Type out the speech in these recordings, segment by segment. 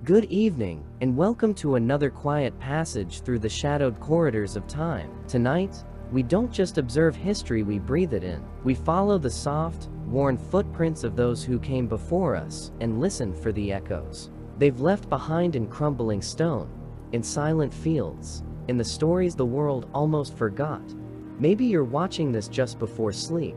Good evening, and welcome to another quiet passage through the shadowed corridors of time. Tonight, we don't just observe history, we breathe it in. We follow the soft, worn footprints of those who came before us and listen for the echoes they've left behind in crumbling stone, in silent fields, in the stories the world almost forgot. Maybe you're watching this just before sleep,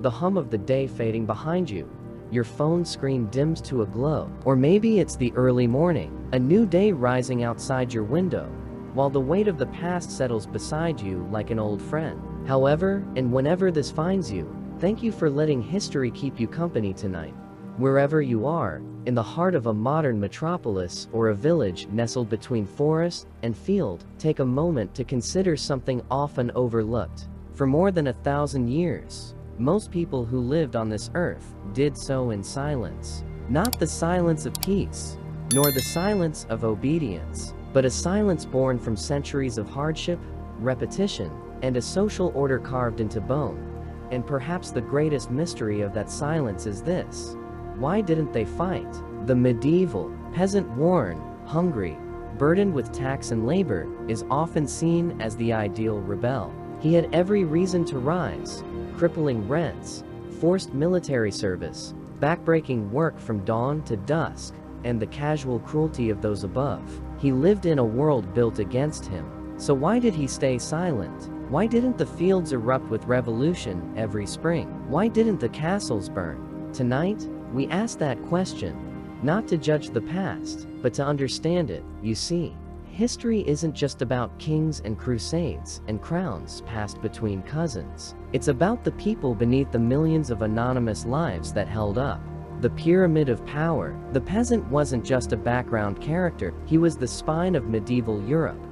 the hum of the day fading behind you, your phone screen dims to a glow. Or maybe it's the early morning, a new day rising outside your window, while the weight of the past settles beside you like an old friend. However, and whenever this finds you, thank you for letting history keep you company tonight. Wherever you are, in the heart of a modern metropolis or a village nestled between forest and field, take a moment to consider something often overlooked. For more than 1,000 years, most people who lived on this earth did so in silence. Not the silence of peace, nor the silence of obedience, but a silence born from centuries of hardship, repetition, and a social order carved into bone. And perhaps the greatest mystery of that silence is this: why didn't they fight? The medieval peasant, worn, hungry, burdened with tax and labor, is often seen as the ideal rebel. He had every reason to rise: crippling rents, forced military service, backbreaking work from dawn to dusk, and the casual cruelty of those above. He lived in a world built against him. So why did he stay silent? Why didn't the fields erupt with revolution every spring? Why didn't the castles burn? Tonight, we ask that question, not to judge the past, but to understand it. You see, history isn't just about kings and crusades and crowns passed between cousins. It's about the people beneath the millions of anonymous lives that held up the pyramid of power. The peasant wasn't just a background character, he was the spine of medieval Europe,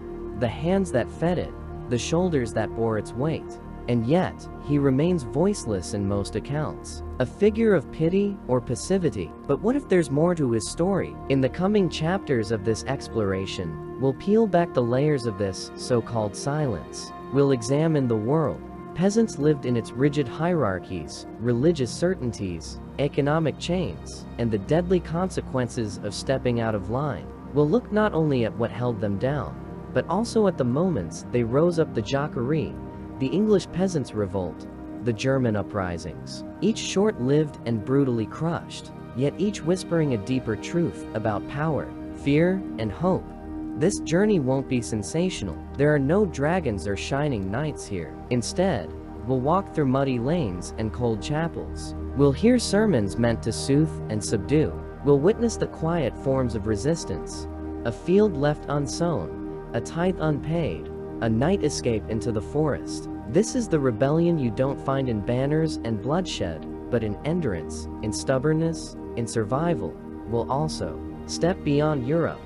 the hands that fed it, the shoulders that bore its weight. And yet, he remains voiceless in most accounts, a figure of pity or passivity. But what if there's more to his story? In the coming chapters of this exploration, we'll peel back the layers of this so-called silence. We'll examine the world peasants lived in, its rigid hierarchies, religious certainties, economic chains, and the deadly consequences of stepping out of line. We'll look not only at what held them down, but also at the moments they rose up: the Jacquerie, the English peasants' revolt, the German uprisings, each short-lived and brutally crushed, yet each whispering a deeper truth about power, fear, and hope. This journey won't be sensational. There are no dragons or shining knights here. Instead, we'll walk through muddy lanes and cold chapels. We'll hear sermons meant to soothe and subdue. We'll witness the quiet forms of resistance: a field left unsown, a tithe unpaid, a night escape into the forest. This is the rebellion you don't find in banners and bloodshed, but in endurance, in stubbornness, in survival. We'll also step beyond Europe,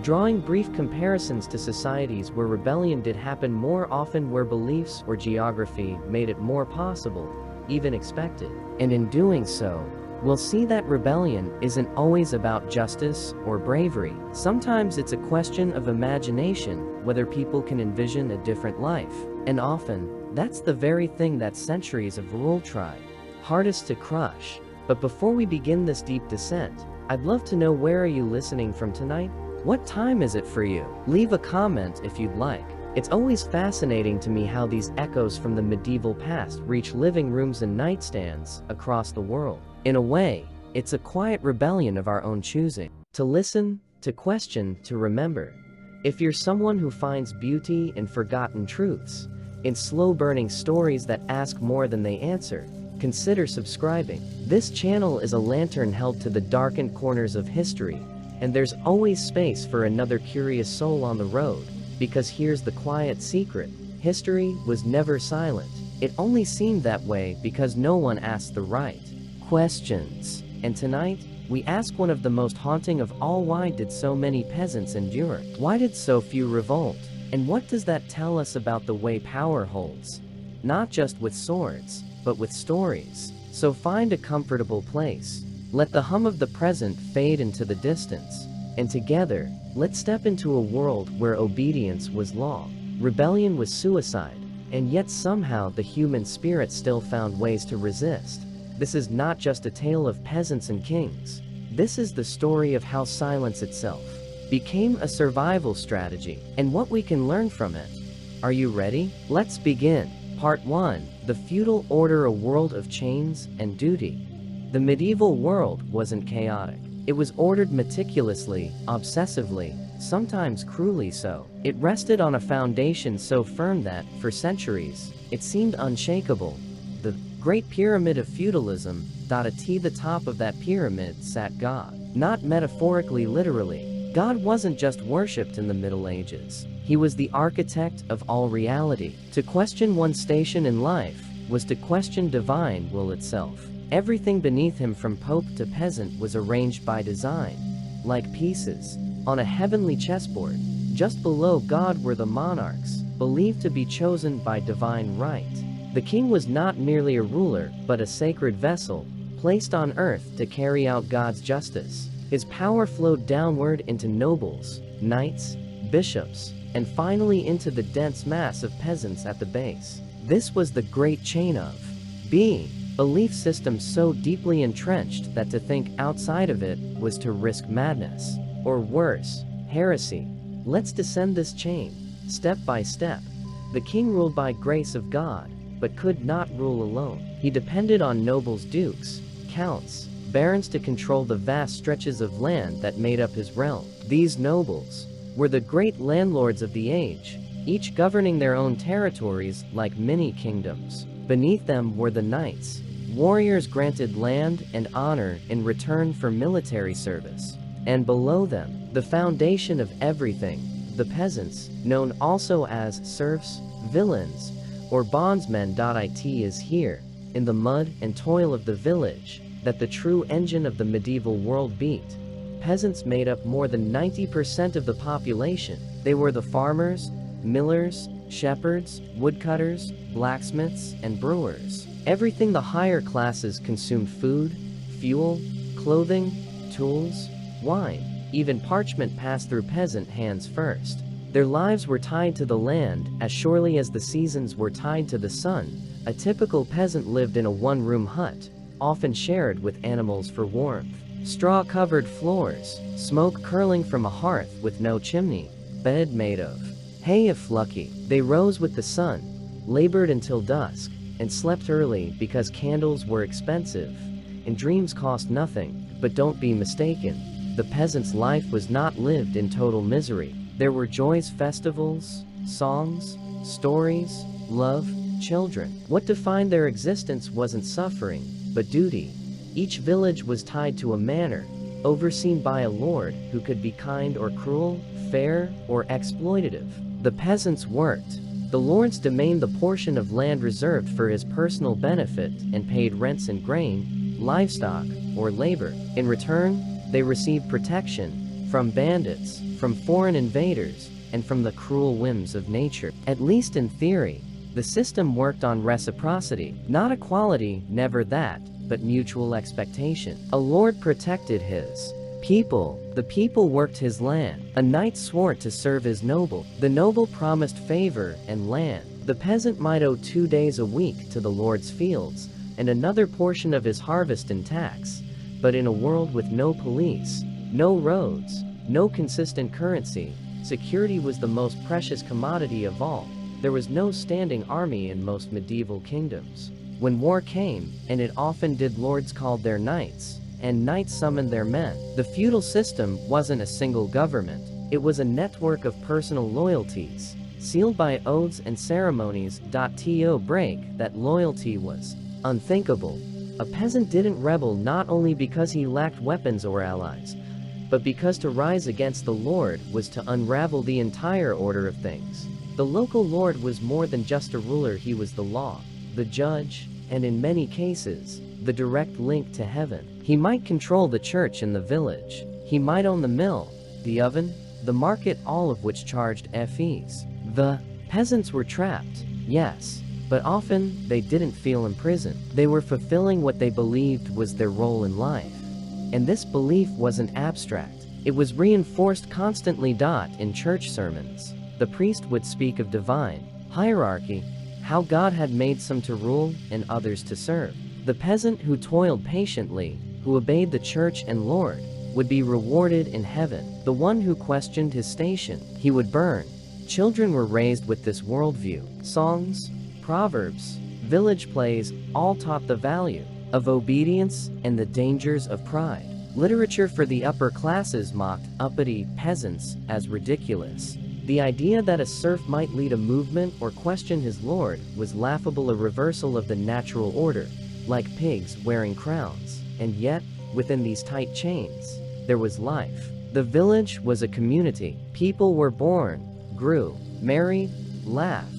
drawing brief comparisons to societies where rebellion did happen more often, where beliefs or geography made it more possible, even expected. And in doing so, we'll see that rebellion isn't always about justice or bravery. Sometimes it's a question of imagination, whether people can envision a different life. And often, that's the very thing that centuries of rule tried hardest to crush. But before we begin this deep descent, I'd love to know, where are you listening from tonight? What time is it for you? Leave a comment if you'd like. It's always fascinating to me how these echoes from the medieval past reach living rooms and nightstands across the world. In a way, it's a quiet rebellion of our own choosing. To listen, to question, to remember. If you're someone who finds beauty in forgotten truths, in slow-burning stories that ask more than they answer, consider subscribing. This channel is a lantern held to the darkened corners of history, and there's always space for another curious soul on the road. Because here's the quiet secret: history was never silent. It only seemed that way because no one asked the right questions. And tonight, we ask one of the most haunting of all: why did so many peasants endure? Why did so few revolt? And what does that tell us about the way power holds? Not just with swords, but with stories. So find a comfortable place. Let the hum of the present fade into the distance. And together, let's step into a world where obedience was law, rebellion was suicide, and yet somehow the human spirit still found ways to resist. This is not just a tale of peasants and kings. This is the story of how silence itself became a survival strategy, and what we can learn from it. Are you ready? Let's begin. Part 1. The Feudal Order, a world of chains and duty. The medieval world wasn't chaotic. It was ordered meticulously, obsessively, sometimes cruelly so. It rested on a foundation so firm that, for centuries, it seemed unshakable. The Great Pyramid of Feudalism. At the top of that pyramid sat God. Not metaphorically, literally. God wasn't just worshipped in the Middle Ages. He was the architect of all reality. To question one's station in life was to question divine will itself. Everything beneath him, from pope to peasant, was arranged by design, like pieces on a heavenly chessboard. Just below God were the monarchs, believed to be chosen by divine right. The king was not merely a ruler, but a sacred vessel, placed on earth to carry out God's justice. His power flowed downward into nobles, knights, bishops, and finally into the dense mass of peasants at the base. This was the great chain of being, belief system so deeply entrenched that to think outside of it was to risk madness, or worse, heresy. Let's descend this chain, step by step. The king ruled by grace of God, but could not rule alone. He depended on nobles, dukes, counts, barons to control the vast stretches of land that made up his realm. These nobles were the great landlords of the age, each governing their own territories like mini kingdoms. Beneath them were the knights, warriors granted land and honor in return for military service. And below them, the foundation of everything, the peasants, known also as serfs, villains, or bondsmen. It is here, in the mud and toil of the village, that the true engine of the medieval world beat. Peasants made up more than 90% of the population. They were the farmers, millers, shepherds, woodcutters, blacksmiths, and brewers. Everything the higher classes consumed: food, fuel, clothing, tools, wine, even parchment passed through peasant hands first. Their lives were tied to the land as surely as the seasons were tied to the sun. A typical peasant lived in a one-room hut, often shared with animals for warmth. Straw-covered floors, smoke curling from a hearth with no chimney, bed made of hay if lucky. They rose with the sun, labored until dusk, and slept early because candles were expensive and dreams cost nothing. But don't be mistaken, the peasant's life was not lived in total misery. There were joys, festivals, songs, stories, love, children. What defined their existence wasn't suffering, but duty. Each village was tied to a manor, overseen by a lord who could be kind or cruel, fair or exploitative. The peasants worked. The lords domained the portion of land reserved for his personal benefit and paid rents in grain, livestock, or labor. In return, they received protection from bandits, from foreign invaders, and from the cruel whims of nature. At least in theory, the system worked on reciprocity, not equality, never that, but mutual expectation. A lord protected his people, the people worked his land. A knight swore to serve his noble, the noble promised favor and land. The peasant might owe 2 days a week to the lord's fields, and another portion of his harvest in tax. But in a world with no police, no roads, no consistent currency, security was the most precious commodity of all. There was no standing army in most medieval kingdoms. When war came, and it often did, lords called their knights, and knights summoned their men. The feudal system wasn't a single government. It was a network of personal loyalties, sealed by oaths and ceremonies. To break that loyalty was unthinkable. A peasant didn't rebel not only because he lacked weapons or allies, but because to rise against the lord was to unravel the entire order of things. The local lord was more than just a ruler. He was the law, the judge, and in many cases, the direct link to heaven. He might control the church in the village. He might own the mill, the oven, the market, all of which charged fees. The peasants were trapped, yes, but often they didn't feel imprisoned. They were fulfilling what they believed was their role in life. And this belief wasn't abstract. It was reinforced constantly. In church sermons, the priest would speak of divine hierarchy, how God had made some to rule and others to serve. The peasant who toiled patiently, who obeyed the church and Lord, would be rewarded in heaven. The one who questioned his station, he would burn. Children were raised with this worldview. Songs, proverbs, village plays all taught the value of obedience and the dangers of pride. Literature for the upper classes mocked uppity peasants as ridiculous. The idea that a serf might lead a movement or question his lord was laughable, a reversal of the natural order, like pigs wearing crowns. And yet, within these tight chains, there was life. The village was a community. People were born, grew, married, laughed,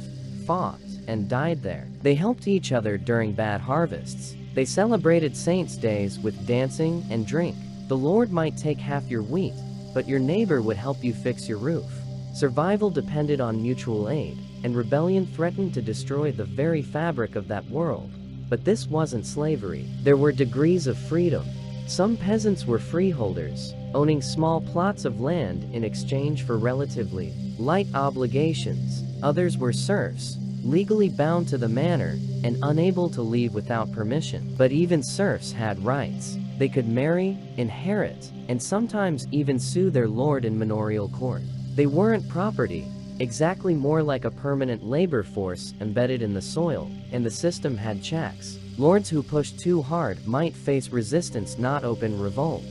fought, and died there. They helped each other during bad harvests. They celebrated saints' days with dancing and drink. The Lord might take half your wheat, but your neighbor would help you fix your roof. Survival depended on mutual aid, and rebellion threatened to destroy the very fabric of that world. But this wasn't slavery. There were degrees of freedom. Some peasants were freeholders, owning small plots of land in exchange for relatively light obligations. Others were serfs, legally bound to the manor and unable to leave without permission. But even serfs had rights. They could marry, inherit, and sometimes even sue their lord in manorial court. They weren't property, exactly, more like a permanent labor force embedded in the soil, and the system had checks. Lords who pushed too hard might face resistance, not open revolt,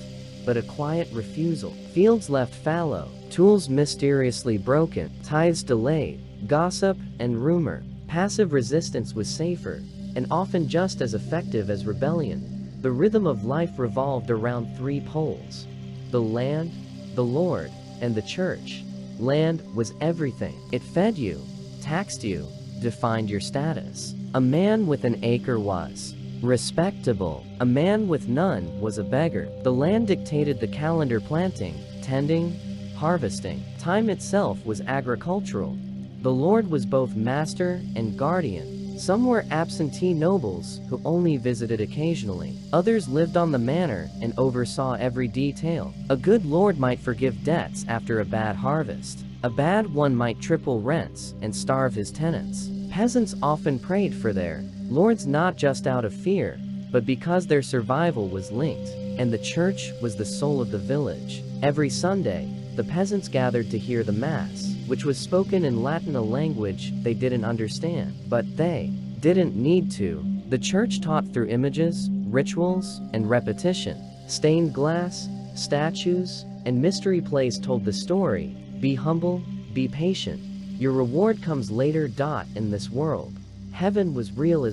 but a quiet refusal. Fields left fallow, tools mysteriously broken, tithes delayed, gossip and rumor. Passive resistance was safer, and often just as effective as rebellion. The rhythm of life revolved around three poles: the land, the Lord, and the church. Land was everything. It fed you, taxed you, defined your status. A man with an acre was respectable. A man with none was a beggar. The land dictated the calendar: planting, tending, harvesting. Time itself was agricultural. The Lord was both master and guardian. Some were absentee nobles who only visited occasionally. Others lived on the manor and oversaw every detail. A good lord might forgive debts after a bad harvest. A bad one might triple rents and starve his tenants. Peasants often prayed for their lords not just out of fear, but because their survival was linked. And the church was the soul of the village. Every Sunday, the peasants gathered to hear the Mass, which was spoken in Latin, a language they didn't understand. But they didn't need to. The church taught through images, rituals, and repetition. Stained glass, statues, and mystery plays told the story: be humble, be patient. Your reward comes later. In this world, heaven was real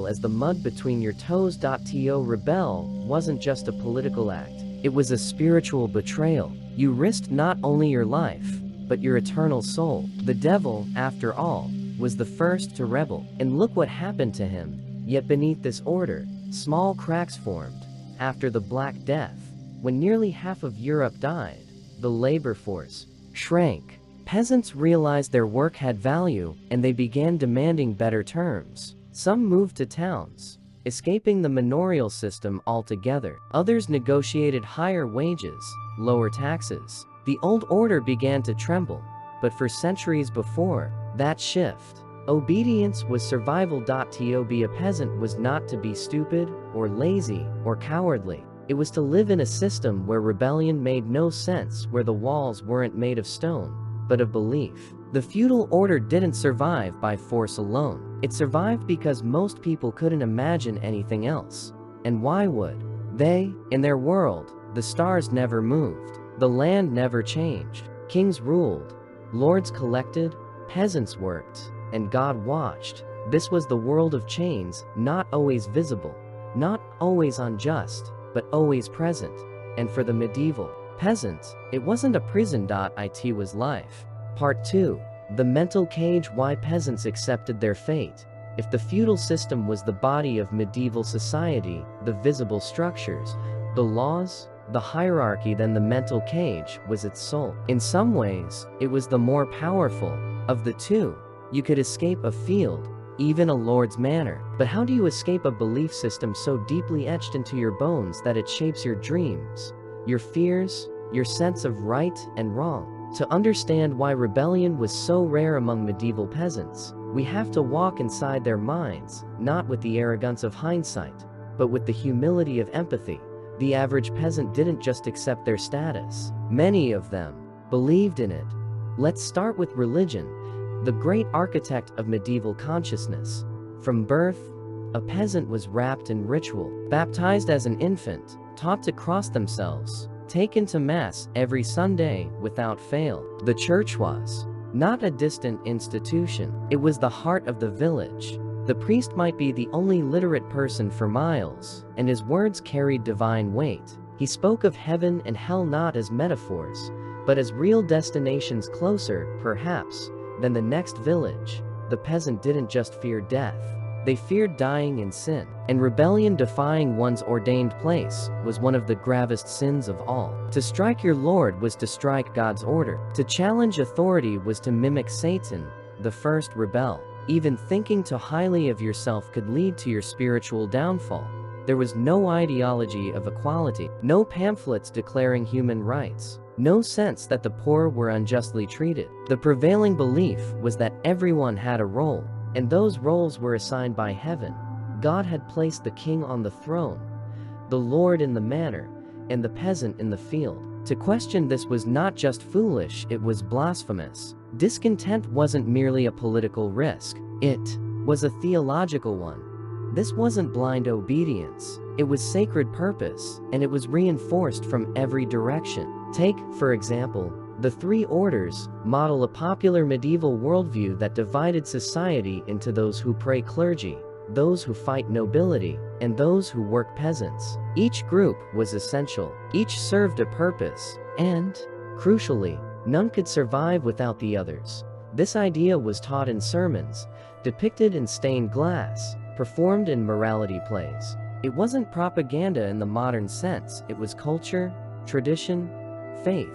as the mud between your toes. To rebel wasn't just a political act. It was a spiritual betrayal. You risked not only your life, but your eternal soul. The devil, after all, was the first to rebel. And look what happened to him. Yet beneath this order, small cracks formed. After the Black Death, when nearly half of Europe died, the labor force shrank. Peasants realized their work had value, and they began demanding better terms. Some moved to towns, escaping the manorial system altogether. Others negotiated higher wages, lower taxes. The old order began to tremble, but for centuries before that shift, obedience was survival. To be a peasant was not to be stupid, or lazy, or cowardly. It was to live in a system where rebellion made no sense, where the walls weren't made of stone, but of belief. The feudal order didn't survive by force alone. It survived because most people couldn't imagine anything else. And why would they? In their world, the stars never moved. The land never changed. Kings ruled, lords collected, peasants worked, and God watched. This was the world of chains, not always visible, not always unjust, but always present. And for the medieval peasant, it wasn't a prison. It was life. Part 2. The mental cage: why peasants accepted their fate. If the feudal system was the body of medieval society, the visible structures, the laws, the hierarchy, then the mental cage was its soul. In some ways, it was the more powerful of the two. You could escape a field, even a lord's manor. But how do you escape a belief system so deeply etched into your bones that it shapes your dreams, your fears, your sense of right and wrong? To understand why rebellion was so rare among medieval peasants, we have to walk inside their minds, not with the arrogance of hindsight, but with the humility of empathy. The average peasant didn't just accept their status. Many of them believed in it. Let's start with religion, the great architect of medieval consciousness. From birth, a peasant was wrapped in ritual, baptized as an infant, taught to cross themselves, taken to mass every Sunday without fail. The church was not a distant institution, it was the heart of the village. The priest might be the only literate person for miles, and his words carried divine weight. He spoke of heaven and hell not as metaphors, but as real destinations closer, perhaps, than the next village. The peasant didn't just fear death. They feared dying in sin, and rebellion defying one's ordained place was one of the gravest sins of all. To strike your lord was to strike God's order. To challenge authority was to mimic Satan, the first rebel. Even thinking too highly of yourself could lead to your spiritual downfall. There was no ideology of equality, no pamphlets declaring human rights, no sense that the poor were unjustly treated. The prevailing belief was that everyone had a role, and those roles were assigned by heaven. God had placed the king on the throne, the lord in the manor, and the peasant in the field. To question this was not just foolish, it was blasphemous. Discontent wasn't merely a political risk, it was a theological one. This wasn't blind obedience, it was sacred purpose, and it was reinforced from every direction. Take, for example, the three orders model a popular medieval worldview that divided society into those who pray clergy, those who fight nobility, and those who work peasants. Each group was essential, each served a purpose, and, crucially, none could survive without the others. This idea was taught in sermons, depicted in stained glass, performed in morality plays. It wasn't propaganda in the modern sense, it was culture, tradition, faith,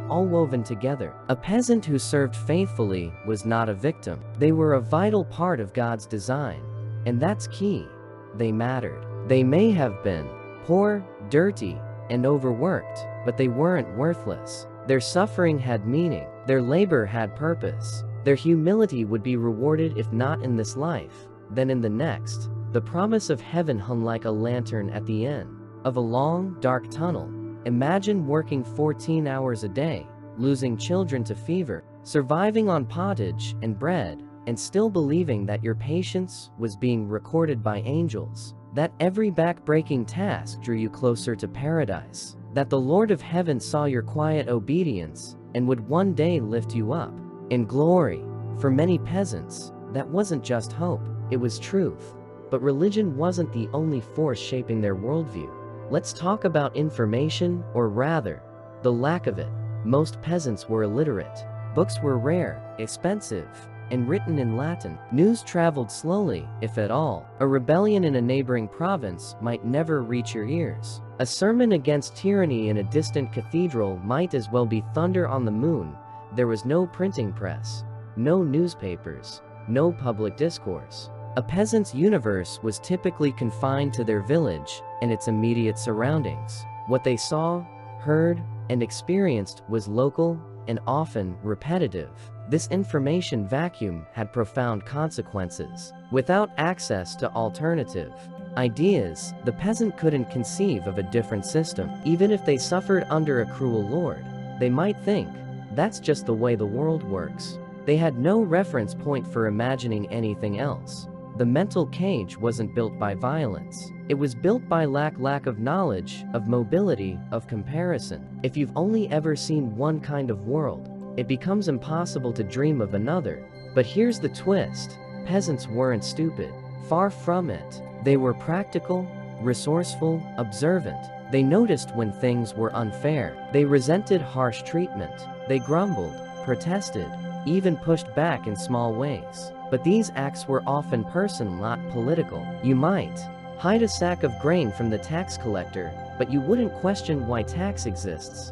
all woven together. A peasant who served faithfully was not a victim. They were a vital part of God's design. And that's key. They mattered. They may have been poor, dirty, and overworked, but they weren't worthless. Their suffering had meaning. Their labor had purpose. Their humility would be rewarded if not in this life, then in the next. The promise of heaven hung like a lantern at the end of a long, dark tunnel. Imagine working 14 hours a day, losing children to fever, surviving on pottage and bread, and still believing that your patience was being recorded by angels, that every back-breaking task drew you closer to paradise, that the Lord of Heaven saw your quiet obedience and would one day lift you up in glory. For many peasants, that wasn't just hope, it was truth. But religion wasn't the only force shaping their worldview. Let's talk about information, or rather, the lack of it. Most peasants were illiterate. Books were rare, expensive, and written in Latin. News traveled slowly, if at all. A rebellion in a neighboring province might never reach your ears. A sermon against tyranny in a distant cathedral might as well be thunder on the moon. There was no printing press, no newspapers, no public discourse. A peasant's universe was typically confined to their village and its immediate surroundings. What they saw, heard, and experienced was local and often repetitive. This information vacuum had profound consequences. Without access to alternative ideas, the peasant couldn't conceive of a different system. Even if they suffered under a cruel lord, they might think, that's just the way the world works. They had no reference point for imagining anything else. The mental cage wasn't built by violence. It was built by lack of knowledge, of mobility, of comparison. If you've only ever seen one kind of world, it becomes impossible to dream of another. But here's the twist. Peasants weren't stupid. Far from it. They were practical, resourceful, observant. They noticed when things were unfair. They resented harsh treatment. They grumbled, protested, even pushed back in small ways. But these acts were often personal, not political. You might hide a sack of grain from the tax collector, but you wouldn't question why tax exists.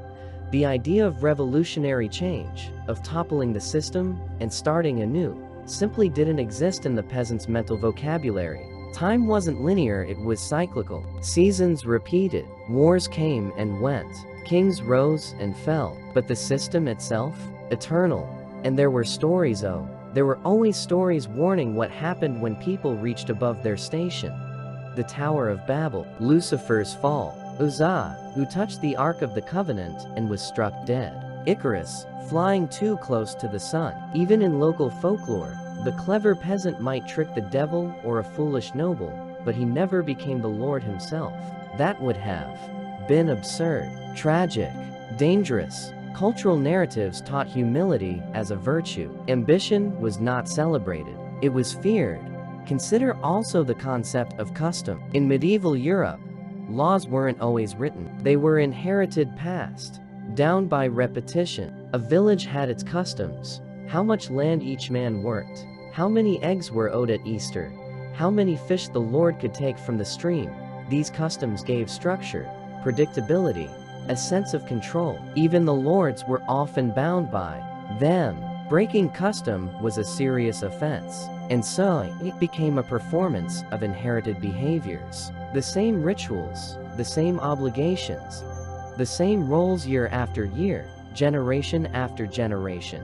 The idea of revolutionary change, of toppling the system and starting anew, simply didn't exist in the peasant's mental vocabulary. Time wasn't linear, it was cyclical. Seasons repeated, wars came and went, kings rose and fell, but the system itself, eternal. And there were stories, there were always stories warning what happened when people reached above their station. The Tower of Babel, Lucifer's fall, Uzzah, who touched the Ark of the Covenant and was struck dead. Icarus, flying too close to the sun. Even in local folklore, the clever peasant might trick the devil or a foolish noble, but he never became the Lord himself. That would have been absurd, tragic, dangerous. Cultural narratives taught humility as a virtue. Ambition was not celebrated, it was feared. Consider also the concept of custom. In medieval Europe, laws weren't always written, they were inherited, passed down by repetition. A village had its customs: how much land each man worked, how many eggs were owed at Easter, how many fish the Lord could take from the stream. These customs gave structure, predictability, a sense of control. Even the lords were often bound by them. Breaking custom was a serious offense, and so it became a performance of inherited behaviors. The same rituals, the same obligations, the same roles year after year, generation after generation.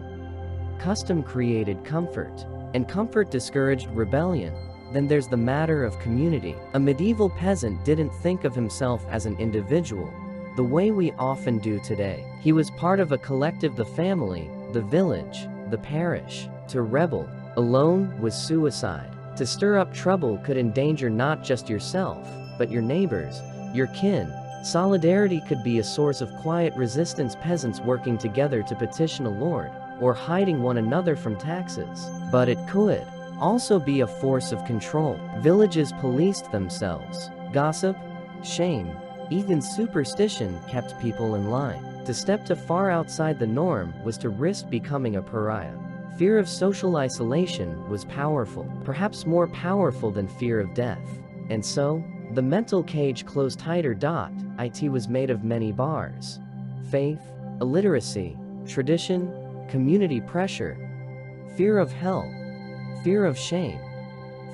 Custom created comfort, and comfort discouraged rebellion. Then there's the matter of community. A medieval peasant didn't think of himself as an individual, the way we often do today. He was part of a collective: the family, the village, the parish. To rebel alone was suicide. To stir up trouble could endanger not just yourself, but your neighbors, your kin. Solidarity could be a source of quiet resistance: peasants working together to petition a lord, or hiding one another from taxes. But it could also be a force of control. Villages policed themselves. Gossip, shame, even superstition kept people in line. To step too far outside the norm was to risk becoming a pariah. Fear of social isolation was powerful, perhaps more powerful than fear of death. And so, the mental cage closed tighter. It was made of many bars: faith, illiteracy, tradition, community pressure, fear of hell, fear of shame,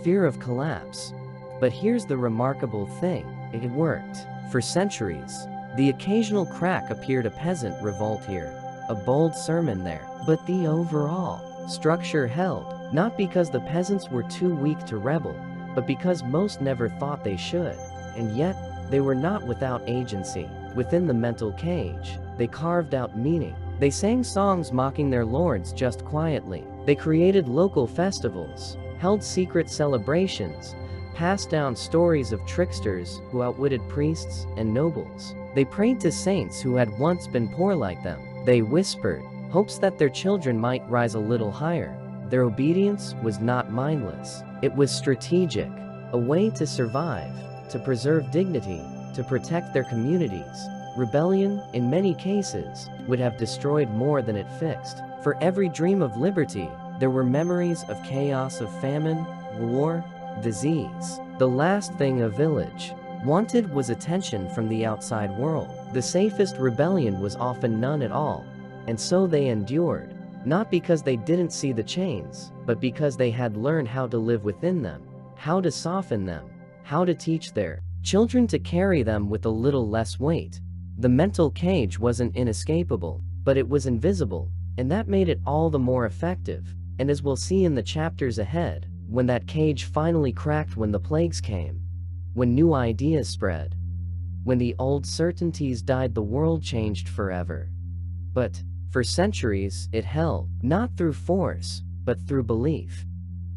fear of collapse. But here's the remarkable thing: it worked. For centuries, the occasional crack appeared: a peasant revolt here, a bold sermon there. But the overall structure held, not because the peasants were too weak to rebel, but because most never thought they should. And yet, they were not without agency. Within the mental cage, they carved out meaning. They sang songs mocking their lords just quietly. They created local festivals, held secret celebrations, passed down stories of tricksters who outwitted priests and nobles. They prayed to saints who had once been poor like them. They whispered hopes that their children might rise a little higher. Their obedience was not mindless. It was strategic, a way to survive, to preserve dignity, to protect their communities. Rebellion, in many cases, would have destroyed more than it fixed. For every dream of liberty, there were memories of chaos, of famine, war, disease. The last thing a village wanted was attention from the outside world. The safest rebellion was often none at all, and so they endured, not because they didn't see the chains, but because they had learned how to live within them, how to soften them, how to teach their children to carry them with a little less weight. The mental cage wasn't inescapable, but it was invisible, and that made it all the more effective. And as we'll see in the chapters ahead, when that cage finally cracked, when the plagues came, when new ideas spread, when the old certainties died, the world changed forever. But for centuries, it held, not through force, but through belief.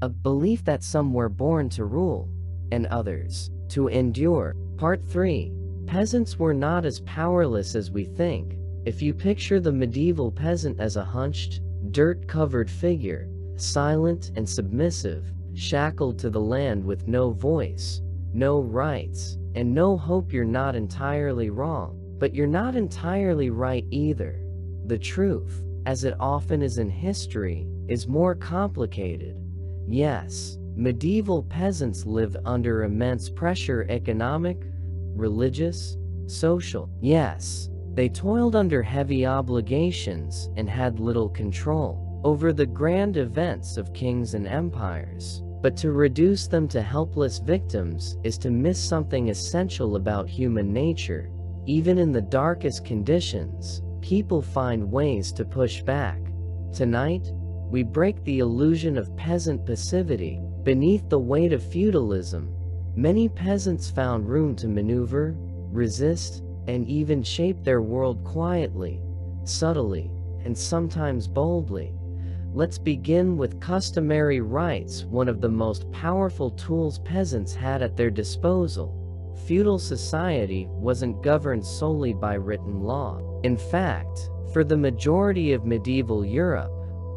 A belief that some were born to rule, and others to endure. Part 3. Peasants were not as powerless as we think. If you picture the medieval peasant as a hunched, dirt-covered figure, silent and submissive, shackled to the land with no voice, no rights, and no hope, you're not entirely wrong. But you're not entirely right either. The truth, as it often is in history, is more complicated. Yes, medieval peasants lived under immense pressure: economic, religious, social. Yes, they toiled under heavy obligations and had little control over the grand events of kings and empires. But to reduce them to helpless victims is to miss something essential about human nature. Even in the darkest conditions, people find ways to push back. Tonight, we break the illusion of peasant passivity. Beneath the weight of feudalism, many peasants found room to maneuver, resist, and even shape their world quietly, subtly, and sometimes boldly. Let's begin with customary rights, one of the most powerful tools peasants had at their disposal. Feudal society wasn't governed solely by written law. In fact, for the majority of medieval Europe,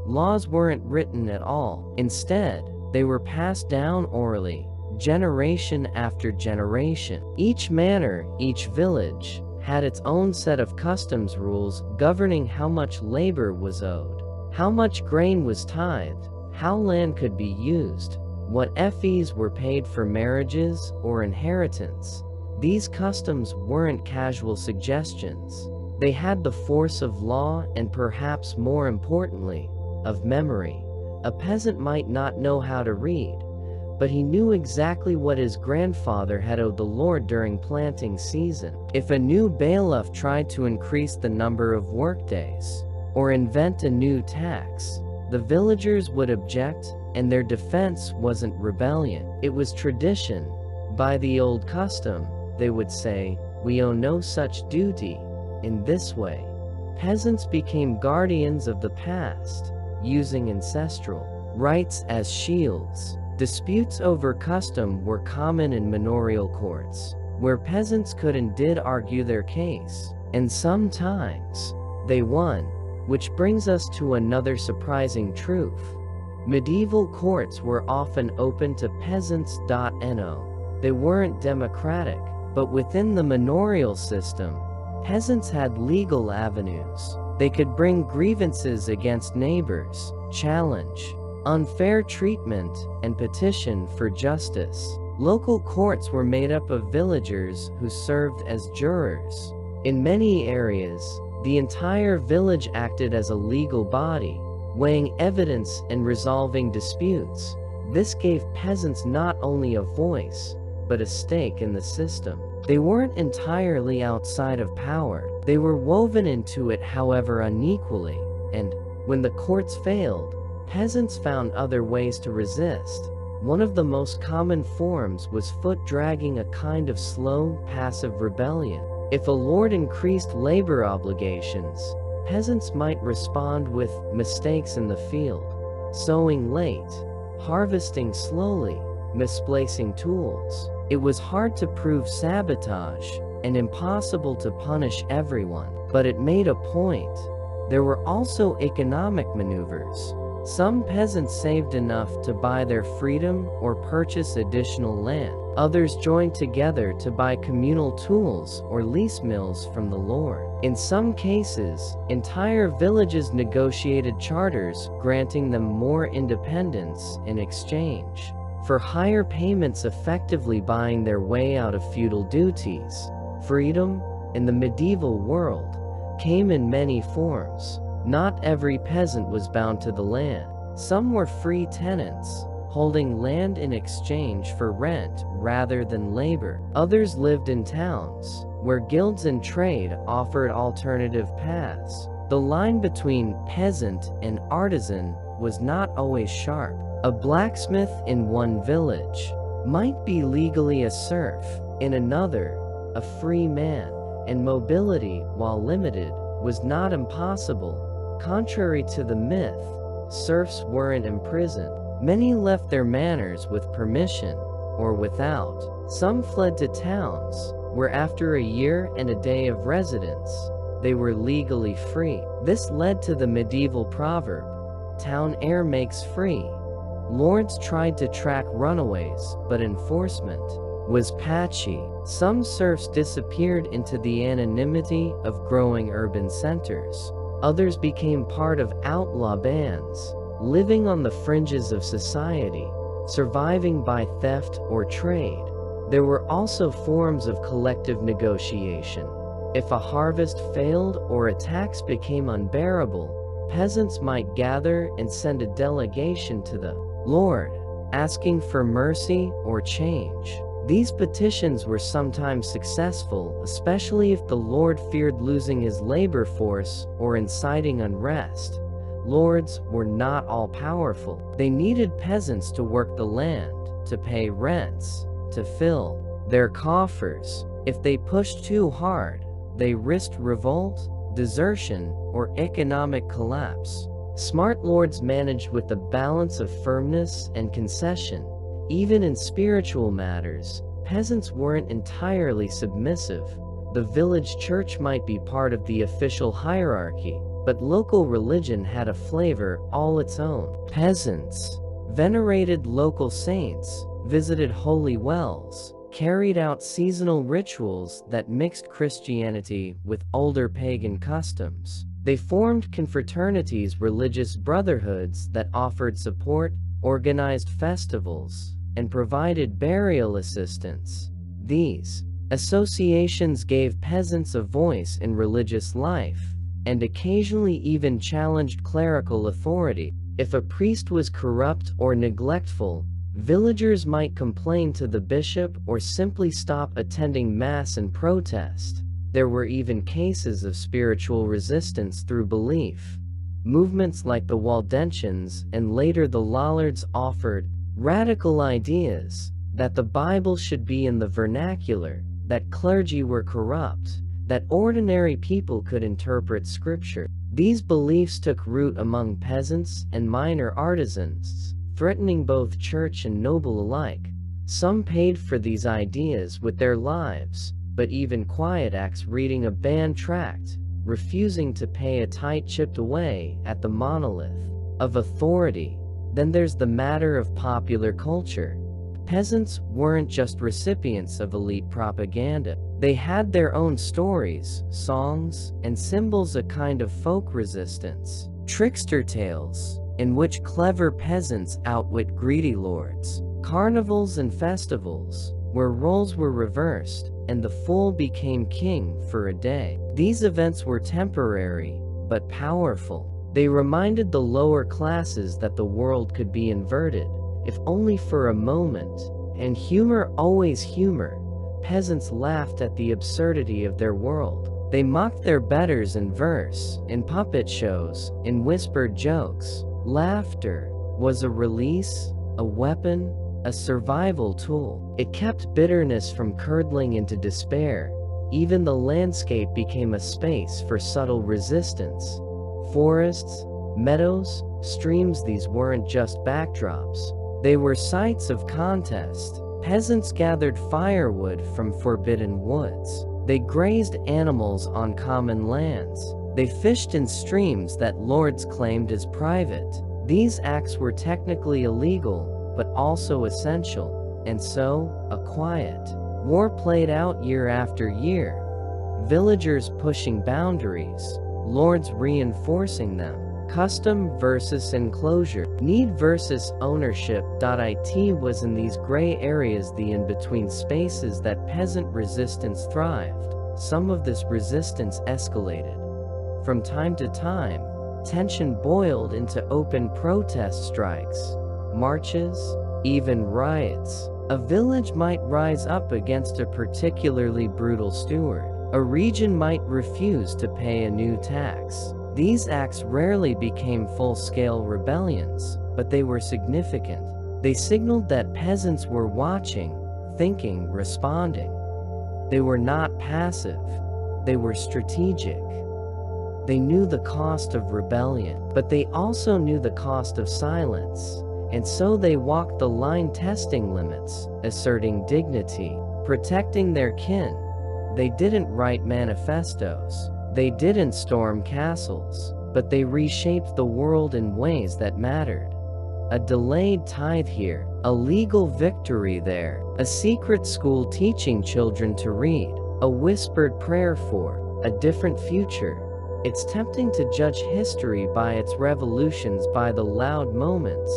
laws weren't written at all. Instead, they were passed down orally, generation after generation. Each manor, each village, had its own set of customs rules governing how much labor was owed, how much grain was tithed, how land could be used, what fees were paid for marriages or inheritance. These customs weren't casual suggestions. They had the force of law and, perhaps more importantly, of memory. A peasant might not know how to read, but he knew exactly what his grandfather had owed the Lord during planting season. If a new bailiff tried to increase the number of workdays, or invent a new tax, the villagers would object, and their defense wasn't rebellion. It was tradition. By the old custom, they would say, "We owe no such duty." In this way, peasants became guardians of the past, using ancestral rights as shields. Disputes over custom were common in manorial courts, where peasants could and did argue their case, and sometimes they won. Which brings us to another surprising truth. Medieval courts were often open to peasants. They weren't democratic, but within the manorial system, peasants had legal avenues. They could bring grievances against neighbors, challenge unfair treatment, and petition for justice. Local courts were made up of villagers who served as jurors. In many areas, the entire village acted as a legal body, weighing evidence and resolving disputes. This gave peasants not only a voice, but a stake in the system. They weren't entirely outside of power. They were woven into it, however unequally, and when the courts failed, peasants found other ways to resist. One of the most common forms was foot dragging, a kind of slow, passive rebellion. If a lord increased labor obligations, peasants might respond with mistakes in the field, sowing late, harvesting slowly, misplacing tools. It was hard to prove sabotage and impossible to punish everyone, but it made a point. There were also economic maneuvers. Some peasants saved enough to buy their freedom or purchase additional land. Others joined together to buy communal tools or lease mills from the lord. In some cases, entire villages negotiated charters, granting them more independence in exchange for higher payments, effectively buying their way out of feudal duties. Freedom, in the medieval world, came in many forms. Not every peasant was bound to the land. Some were free tenants, holding land in exchange for rent rather than labor. Others lived in towns, where guilds and trade offered alternative paths. The line between peasant and artisan was not always sharp. A blacksmith in one village might be legally a serf, in another, a free man, and mobility, while limited, was not impossible. Contrary to the myth, serfs weren't imprisoned. Many left their manors with permission, or without. Some fled to towns, where after a year and a day of residence, they were legally free. This led to the medieval proverb, "Town air makes free." Lords tried to track runaways, but enforcement was patchy. Some serfs disappeared into the anonymity of growing urban centers. Others became part of outlaw bands, living on the fringes of society, surviving by theft or trade. There were also forms of collective negotiation. If a harvest failed or a tax became unbearable, peasants might gather and send a delegation to the lord, asking for mercy or change. These petitions were sometimes successful, especially if the lord feared losing his labor force or inciting unrest. Lords were not all-powerful. They needed peasants to work the land, to pay rents, to fill their coffers. If they pushed too hard, they risked revolt, desertion, or economic collapse. Smart lords managed with a balance of firmness and concession. Even in spiritual matters, peasants weren't entirely submissive. The village church might be part of the official hierarchy, but local religion had a flavor all its own. Peasants venerated local saints, visited holy wells, carried out seasonal rituals that mixed Christianity with older pagan customs. They formed confraternities, religious brotherhoods that offered support, organized festivals, and provided burial assistance. These associations gave peasants a voice in religious life, and occasionally even challenged clerical authority. If a priest was corrupt or neglectful, villagers might complain to the bishop or simply stop attending mass and protest. There were even cases of spiritual resistance through belief. Movements like the Waldensians and later the Lollards offered radical ideas that the Bible should be in the vernacular, that clergy were corrupt, that ordinary people could interpret scripture. These beliefs took root among peasants and minor artisans, threatening both church and noble alike. Some paid for these ideas with their lives, but even quiet acts, reading a banned tract, refusing to pay a tithe, chipped away at the monolith of authority. Then there's the matter of popular culture. Peasants weren't just recipients of elite propaganda. They had their own stories, songs, and symbols, a kind of folk resistance. Trickster tales, in which clever peasants outwit greedy lords. Carnivals and festivals, where roles were reversed, and the fool became king for a day. These events were temporary, but powerful. They reminded the lower classes that the world could be inverted, if only for a moment. And humor, always humor. Peasants laughed at the absurdity of their world. They mocked their betters in verse, in puppet shows, in whispered jokes. Laughter was a release, a weapon, a survival tool. It kept bitterness from curdling into despair. Even the landscape became a space for subtle resistance. Forests, meadows, streams, these weren't just backdrops. They were sites of contest. Peasants gathered firewood from forbidden woods. They grazed animals on common lands. They fished in streams that lords claimed as private. These acts were technically illegal, but also essential. And so, a quiet war played out year after year. Villagers pushing boundaries, lords reinforcing them. Custom versus enclosure, need versus ownership. It was in these gray areas, the in-between spaces, that peasant resistance thrived. Some of this resistance escalated. From time to time, tension boiled into open protest strikes, marches, even riots. A village might rise up against a particularly brutal steward. A region might refuse to pay a new tax. These acts rarely became full-scale rebellions, but they were significant. They signaled that peasants were watching, thinking, responding. They were not passive. They were strategic. They knew the cost of rebellion, but they also knew the cost of silence. And so they walked the line, testing limits, asserting dignity, protecting their kin. They didn't write manifestos. They didn't storm castles, but they reshaped the world in ways that mattered. A delayed tithe here, a legal victory there, a secret school teaching children to read, a whispered prayer for a different future. It's tempting to judge history by its revolutions, by the loud moments,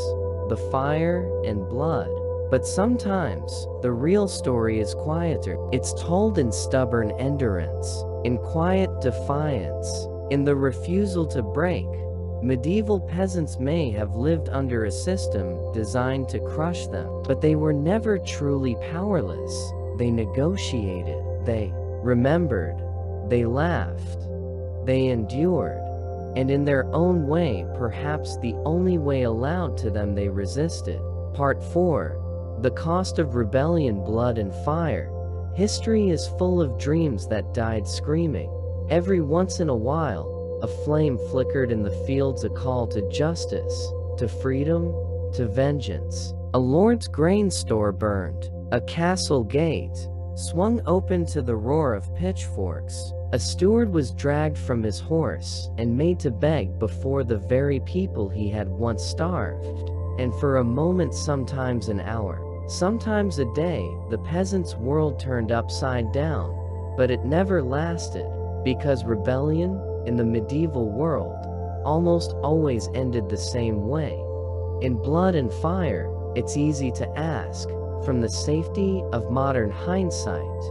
the fire and blood. But sometimes, the real story is quieter. It's told in stubborn endurance, in quiet defiance, in the refusal to break. Medieval peasants may have lived under a system designed to crush them, but they were never truly powerless. They negotiated, they remembered, they laughed, they endured, and in their own way, perhaps the only way allowed to them, they resisted. Part 4. The cost of rebellion, blood and fire. History is full of dreams that died screaming. Every once in a while, a flame flickered in the fields, a call to justice, to freedom, to vengeance. A lord's grain store burned. A castle gate swung open to the roar of pitchforks. A steward was dragged from his horse and made to beg before the very people he had once starved. And for a moment, sometimes an hour, sometimes a day, the peasant's world turned upside down. But it never lasted, because rebellion, in the medieval world, almost always ended the same way. In blood and fire. It's easy to ask, from the safety of modern hindsight,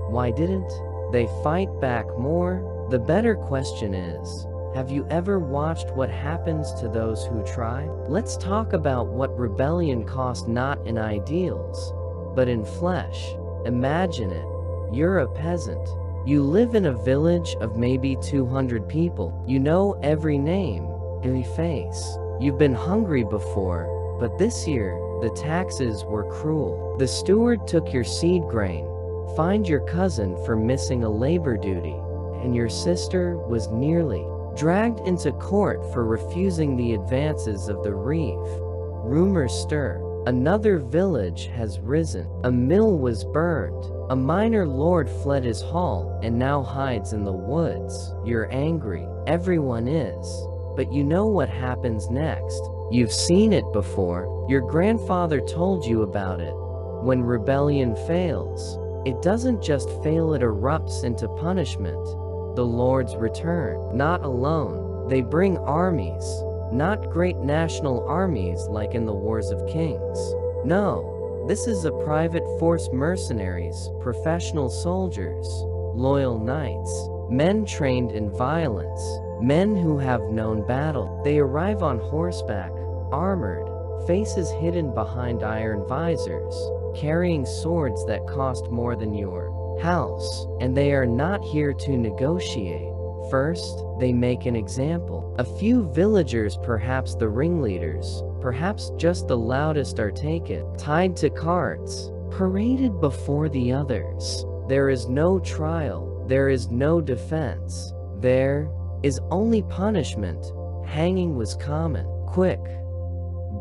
why didn't they fight back more? The better question is, have you ever watched what happens to those who try? Let's talk about what rebellion cost, not in ideals, but in flesh. Imagine it. You're a peasant. You live in a village of maybe 200 people. You know every name, every face. You've been hungry before, but this year, the taxes were cruel. The steward took your seed grain, fined your cousin for missing a labor duty, and your sister was nearly dragged into court for refusing the advances of the reeve. Rumors stir. Another village has risen. A mill was burned. A minor lord fled his hall and now hides in the woods. You're angry. Everyone is. But you know what happens next. You've seen it before. Your grandfather told you about it. When rebellion fails, it doesn't just fail, it erupts into punishment. The lords return. Not alone. They bring armies. Not great national armies like in the Wars of Kings. No, this is a private force, mercenaries, professional soldiers, loyal knights, men trained in violence, men who have known battle. They arrive on horseback, armored, faces hidden behind iron visors, carrying swords that cost more than your house. And they are not here to negotiate. First, they make an example. A few villagers, perhaps the ringleaders, perhaps just the loudest, are taken, tied to carts, paraded before the others. There is no trial. There is no defense. There is only punishment. Hanging was common, quick,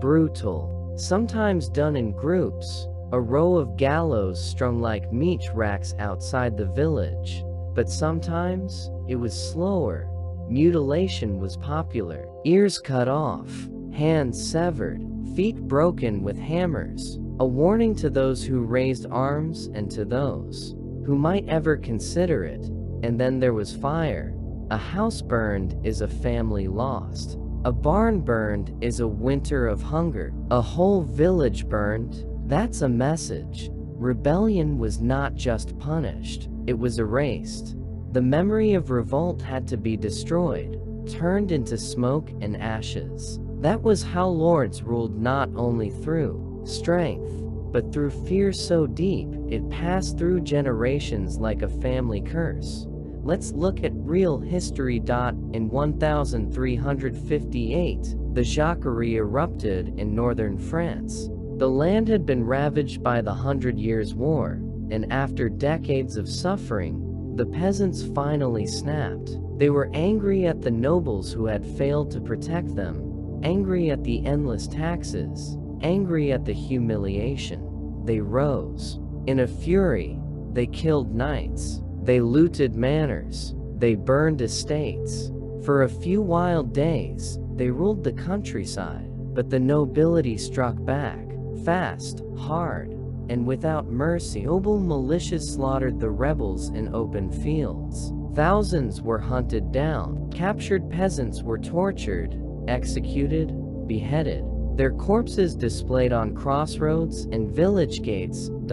brutal, sometimes done in groups, a row of gallows strung like meat racks outside the village. But sometimes it was slower. Mutilation was popular. Ears cut off, hands severed, feet broken with hammers, a warning to those who raised arms and to those who might ever consider it. And then there was fire. A house burned is a family lost. A barn burned is a winter of hunger. A whole village burned, that's a message. Rebellion was not just punished, it was erased. The memory of revolt had to be destroyed, turned into smoke and ashes. That was how lords ruled, not only through strength, but through fear so deep it passed through generations like a family curse. Let's look at real history. In 1358, the Jacquerie erupted in northern France. The land had been ravaged by the 100 Years' War, and after decades of suffering, the peasants finally snapped. They were angry at the nobles who had failed to protect them, angry at the endless taxes, angry at the humiliation. They rose. In a fury, they killed knights. They looted manors. They burned estates. For a few wild days, they ruled the countryside. But the nobility struck back, fast, hard, and without mercy. Noble militias slaughtered the rebels in open fields. Thousands were hunted down. Captured peasants were tortured, executed, beheaded. Their corpses displayed on crossroads and village gates. It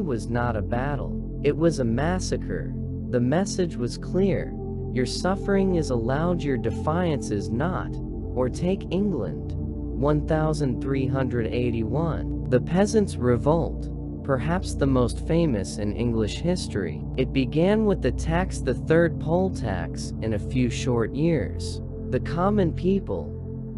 was not a battle. It was a massacre. The message was clear. Your suffering is allowed, your defiance is not. Or take England. 1381. The Peasants' Revolt, perhaps the most famous in English history. It began with the tax, the third poll tax. In a few short years, the common people,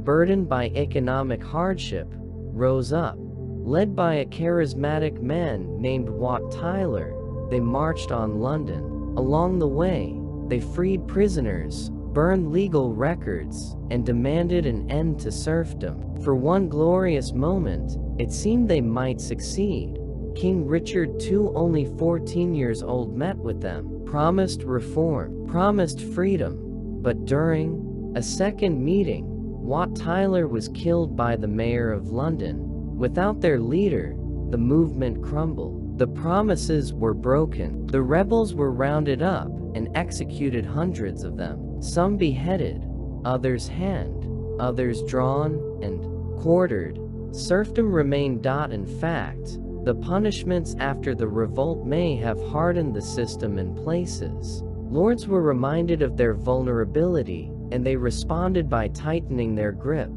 burdened by economic hardship, rose up. Led by a charismatic man named Wat Tyler, they marched on London. Along the way, they freed prisoners, burned legal records, and demanded an end to serfdom. For one glorious moment, it seemed they might succeed. King Richard II, only 14 years old, met with them, promised reform, promised freedom, but during a second meeting, Wat Tyler was killed by the mayor of London. Without their leader, the movement crumbled. The promises were broken. The rebels were rounded up and executed, hundreds of them. Some beheaded, others hanged, others drawn and quartered. Serfdom remained. In fact, the punishments after the revolt may have hardened the system in places. Lords were reminded of their vulnerability, and they responded by tightening their grip.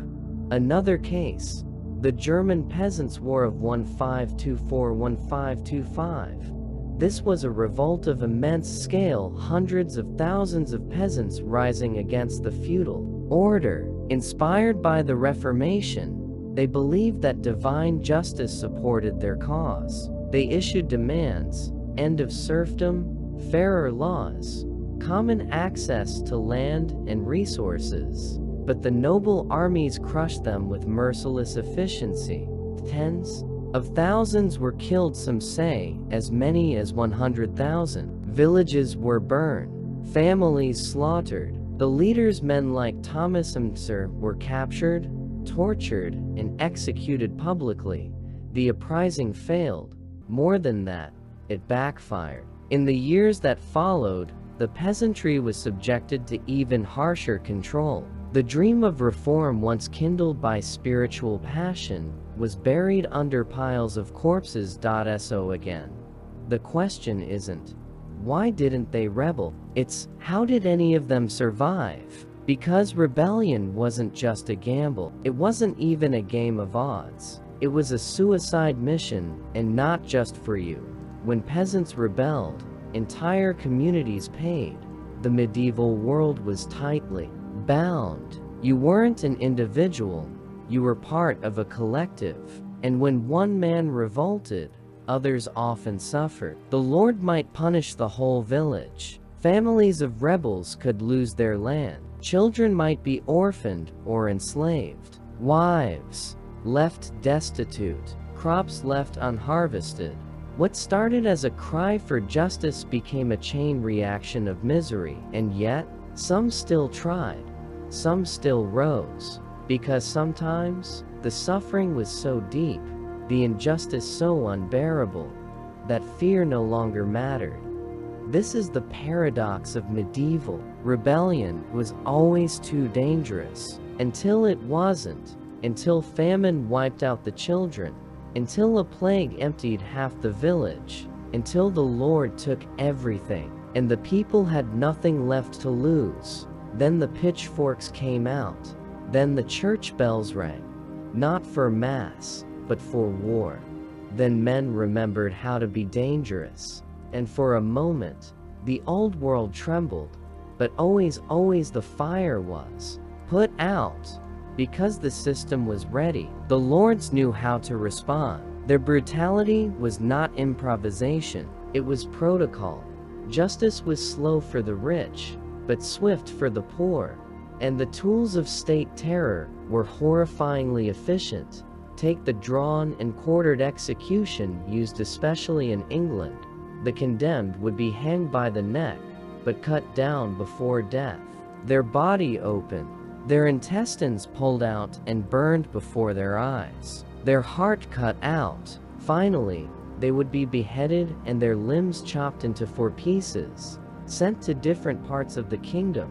Another case, the German Peasants' War of 1524-1525. This was a revolt of immense scale, hundreds of thousands of peasants rising against the feudal order. Inspired by the Reformation, they believed that divine justice supported their cause. They issued demands: end of serfdom, fairer laws, common access to land and resources. But the noble armies crushed them with merciless efficiency. Tens of thousands were killed, some say as many as 100,000. Villages were burned, families slaughtered. The leaders, men like Thomas Mtzer, were captured, tortured, and executed publicly. The uprising failed. More than that, it backfired. In the years that followed, the peasantry was subjected to even harsher control. The dream of reform, once kindled by spiritual passion, was buried under piles of corpses. So again, the question isn't, why didn't they rebel? It's, how did any of them survive? Because rebellion wasn't just a gamble. It wasn't even a game of odds. It was a suicide mission, and not just for you. When peasants rebelled, entire communities paid. The medieval world was tightly bound. You weren't an individual, you were part of a collective. And when one man revolted, others often suffered. The Lord might punish the whole village. Families of rebels could lose their land. Children might be orphaned or enslaved. Wives left destitute. Crops left unharvested. What started as a cry for justice became a chain reaction of misery. And yet, some still tried. Some still rose. Because sometimes, the suffering was so deep, the injustice so unbearable, that fear no longer mattered. This is the paradox of medieval rebellion. Was always too dangerous, until it wasn't, until famine wiped out the children, until a plague emptied half the village, until the Lord took everything, and the people had nothing left to lose. Then the pitchforks came out. Then the church bells rang, not for mass, but for war. Then men remembered how to be dangerous. And for a moment, the old world trembled, but always the fire was put out, because the system was ready. The lords knew how to respond. Their brutality was not improvisation, it was protocol. Justice was slow for the rich, but swift for the poor. And the tools of state terror were horrifyingly efficient. Take the drawn and quartered execution used especially in England. The condemned would be hanged by the neck, but cut down before death. Their body open, their intestines pulled out and burned before their eyes. Their heart cut out. Finally, they would be beheaded and their limbs chopped into 4 pieces, sent to different parts of the kingdom.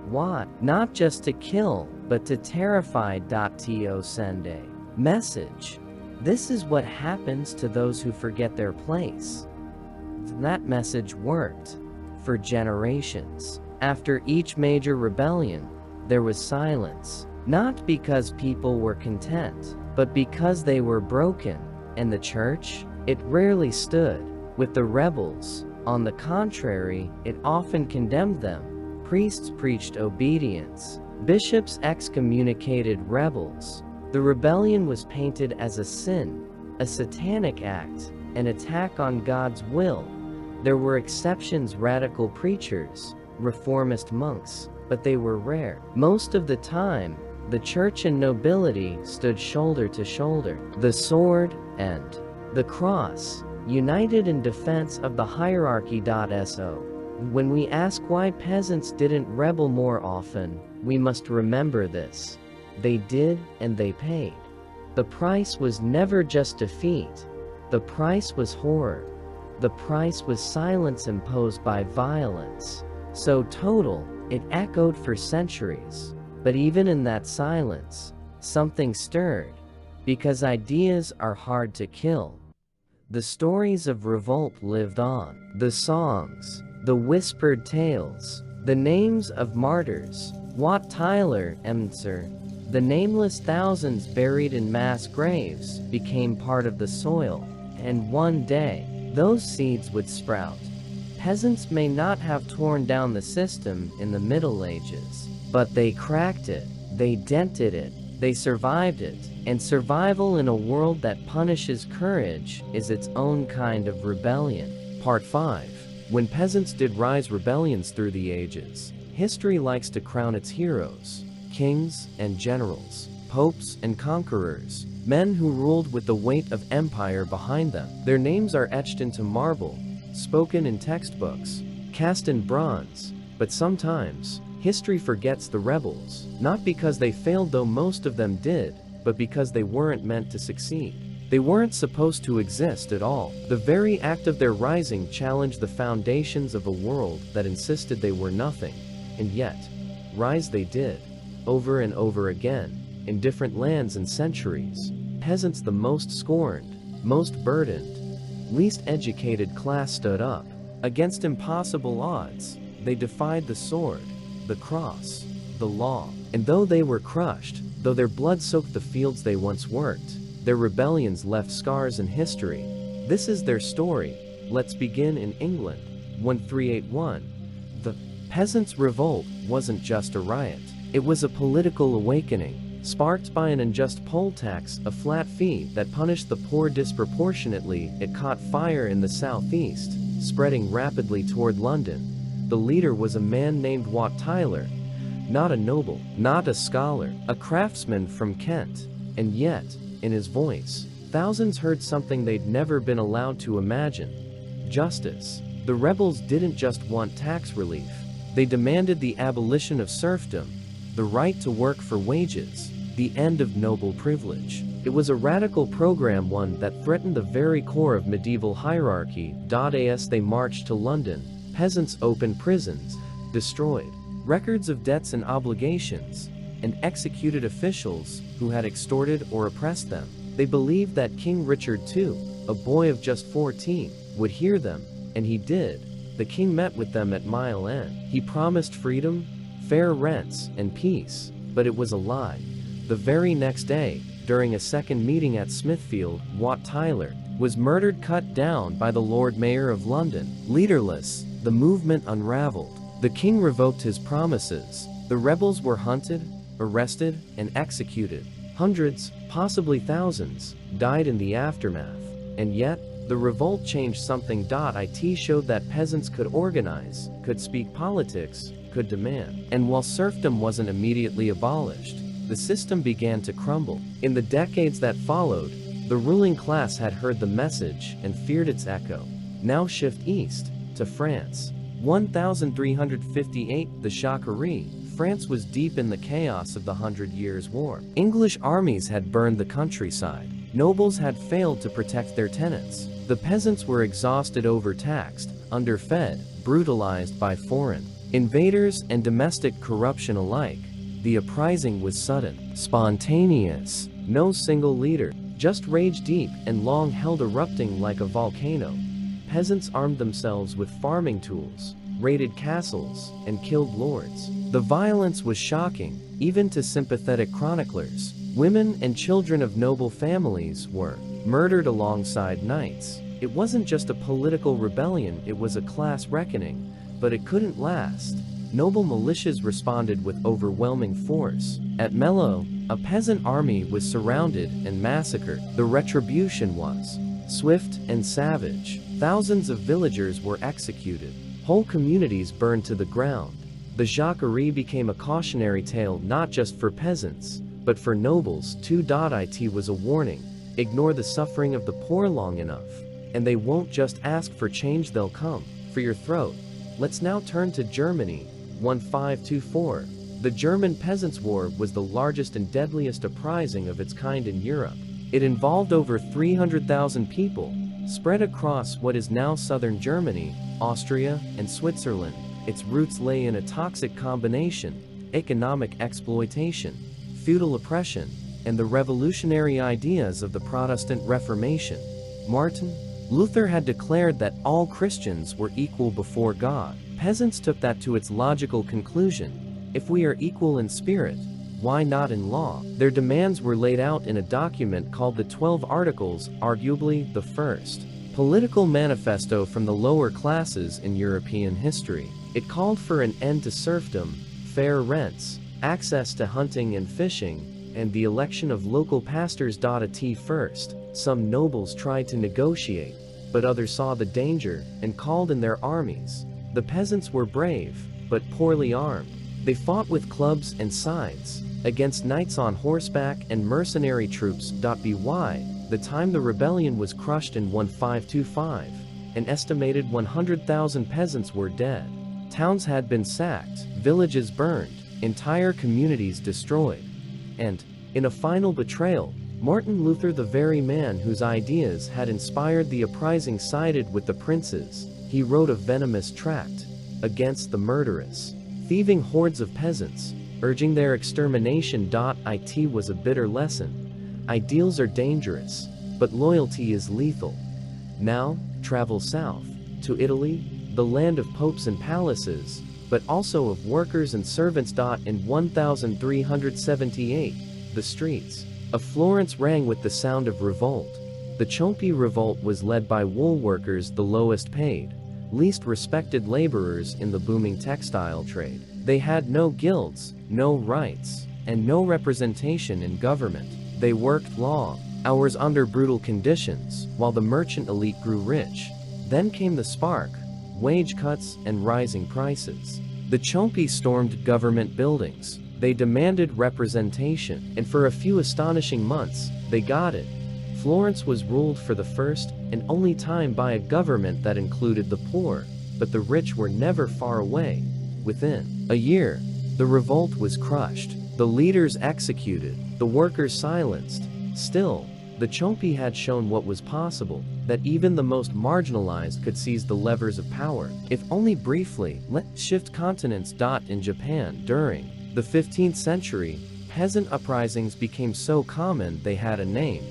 Why? Not just to kill, but to terrify. To send a message. This is what happens to those who forget their place. That message worked for generations. After each major rebellion, there was silence. Not because people were content, but because they were broken. And the church? It rarely stood with the rebels. On the contrary, it often condemned them. Priests preached obedience. Bishops excommunicated rebels. The rebellion was painted as a sin, a satanic act, an attack on God's will. There were exceptions, radical preachers, reformist monks, but they were rare. Most of the time, the church and nobility stood shoulder to shoulder. The sword and the cross, united in defense of the hierarchy. So, when we ask why peasants didn't rebel more often, we must remember this. They did, and they paid. The price was never just defeat. The price was horror. The price was silence imposed by violence. So total, it echoed for centuries. But even in that silence, something stirred. Because ideas are hard to kill. The stories of revolt lived on. The songs, the whispered tales, the names of martyrs, Wat Tyler, Emser, the nameless thousands buried in mass graves, became part of the soil. And one day, those seeds would sprout. Peasants may not have torn down the system in the Middle Ages, but they cracked it, they dented it, they survived it, and survival in a world that punishes courage is its own kind of rebellion. Part 5. When peasants did rise rebellions through the ages, history likes to crown its heroes, kings and generals, popes and conquerors, men who ruled with the weight of empire behind them. Their names are etched into marble, spoken in textbooks, cast in bronze, but sometimes, history forgets the rebels, not because they failed, though most of them did, but because they weren't meant to succeed. They weren't supposed to exist at all. The very act of their rising challenged the foundations of a world that insisted they were nothing. And yet, rise they did, over and over again, in different lands and centuries. Peasants, the most scorned, most burdened, least educated class, stood up. Against impossible odds, they defied the sword, the cross, the law. And though they were crushed, though their blood soaked the fields they once worked, their rebellions left scars in history. This is their story. Let's begin in England. 1381. The Peasants' Revolt wasn't just a riot. It was a political awakening, sparked by an unjust poll tax, a flat fee that punished the poor disproportionately. It caught fire in the southeast, spreading rapidly toward London. The leader was a man named Wat Tyler, not a noble, not a scholar, a craftsman from Kent. And yet, in his voice, thousands heard something they'd never been allowed to imagine: justice. The rebels didn't just want tax relief. They demanded the abolition of serfdom, the right to work for wages, the end of noble privilege. It was a radical program, one that threatened the very core of medieval hierarchy. As they marched to London, peasants opened prisons, destroyed records of debts and obligations, and executed officials who had extorted or oppressed them. They believed that King Richard II, a boy of just 14, would hear them, and he did. The king met with them at Mile End. He promised freedom, fair rents, and peace, but it was a lie. The very next day, during a second meeting at Smithfield, Wat Tyler was murdered, cut down by the Lord Mayor of London. Leaderless, the movement unraveled. The king revoked his promises. The rebels were hunted, arrested, and executed. Hundreds, possibly thousands, died in the aftermath. And yet, the revolt changed something. It showed that peasants could organize, could speak politics, could demand. And while serfdom wasn't immediately abolished, the system began to crumble. In the decades that followed, the ruling class had heard the message and feared its echo. Now shift east, to France. 1358, the Jacquerie. France was deep in the chaos of the 100 Years' War. English armies had burned the countryside. Nobles had failed to protect their tenants. The peasants were exhausted, overtaxed, underfed, brutalized by foreign invaders and domestic corruption alike. The uprising was sudden, spontaneous, no single leader, just rage deep and long held, erupting like a volcano. Peasants armed themselves with farming tools, raided castles, and killed lords. The violence was shocking, even to sympathetic chroniclers. Women and children of noble families were murdered alongside knights. It wasn't just a political rebellion, it was a class reckoning. But it couldn't last. Noble militias responded with overwhelming force. At Mello, a peasant army was surrounded and massacred. The retribution was swift and savage. Thousands of villagers were executed. Whole communities burned to the ground. The Jacquerie became a cautionary tale not just for peasants, but for nobles too. It was a warning. Ignore the suffering of the poor long enough, and they won't just ask for change, they'll come for your throat. Let's now turn to Germany. 1524. The German Peasants' War was the largest and deadliest uprising of its kind in Europe. It involved over 300,000 people, spread across what is now southern Germany, Austria, and Switzerland. Its roots lay in a toxic combination: economic exploitation, feudal oppression, and the revolutionary ideas of the Protestant Reformation. Martin Luther had declared that all Christians were equal before God. Peasants took that to its logical conclusion: if we are equal in spirit, why not in law? Their demands were laid out in a document called the 12 Articles, arguably the first political manifesto from the lower classes in European history. It called for an end to serfdom, fair rents, access to hunting and fishing, and the election of local pastors. At first, some nobles tried to negotiate, but others saw the danger and called in their armies. The peasants were brave, but poorly armed. They fought with clubs and scythes against knights on horseback and mercenary troops. By the time the rebellion was crushed in 1525, an estimated 100,000 peasants were dead. Towns had been sacked, villages burned, entire communities destroyed. And, in a final betrayal, Martin Luther, the very man whose ideas had inspired the uprising, sided with the princes. He wrote a venomous tract against the murderous, thieving hordes of peasants, urging their extermination. It was a bitter lesson. Ideals are dangerous, but loyalty is lethal. Now, travel south, to Italy, the land of popes and palaces, but also of workers and servants. In 1378, the streets of Florence rang with the sound of revolt. The Ciompi revolt was led by wool workers, the lowest paid, least respected laborers in the booming textile trade. They had no guilds, no rights, and no representation in government. They worked long hours under brutal conditions, while the merchant elite grew rich. Then came the spark: wage cuts and rising prices. The Ciompi stormed government buildings. They demanded representation, and for a few astonishing months, they got it. Florence was ruled for the first and only time by a government that included the poor, but the rich were never far away. Within a year, the revolt was crushed, the leaders executed, the workers silenced. Still, the Ciompi had shown what was possible, that even the most marginalized could seize the levers of power, if only briefly. Let's shift continents. In Japan, during the 15th century, peasant uprisings became so common they had a name: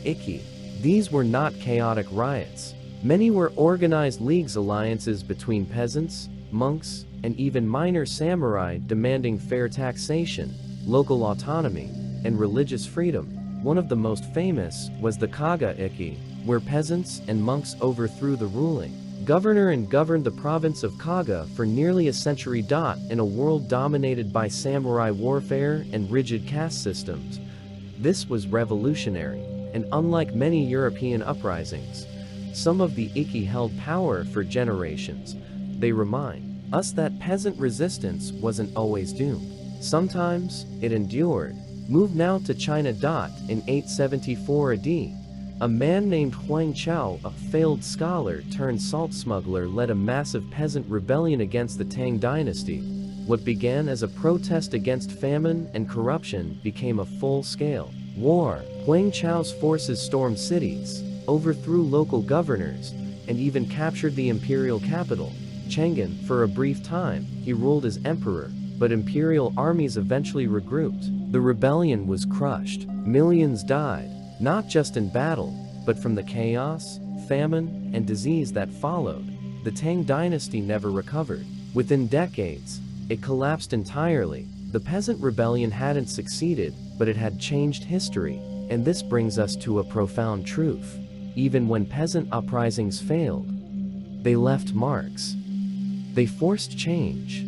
Ikki. These were not chaotic riots. Many were organized leagues, alliances between peasants, monks, and even minor samurai, demanding fair taxation, local autonomy, and religious freedom. One of the most famous was the Kaga Ikki, where peasants and monks overthrew the ruling governor and governed the province of Kaga for nearly a century. In a world dominated by samurai warfare and rigid caste systems, this was revolutionary, and unlike many European uprisings, some of the Ikki held power for generations. They remind us that peasant resistance wasn't always doomed. Sometimes it endured. Move now to China. In 874 AD, a man named Huang Chao, a failed scholar turned salt smuggler, led a massive peasant rebellion against the Tang dynasty. What began as a protest against famine and corruption became a full-scale war. Huang Chao's forces stormed cities, overthrew local governors, and even captured the imperial capital, Chang'an. For a brief time, he ruled as emperor, but imperial armies eventually regrouped. The rebellion was crushed. Millions died, not just in battle, but from the chaos, famine, and disease that followed. The Tang dynasty never recovered. Within decades, it collapsed entirely. The peasant rebellion hadn't succeeded, but it had changed history. And this brings us to a profound truth. Even when peasant uprisings failed, they left marks. They forced change.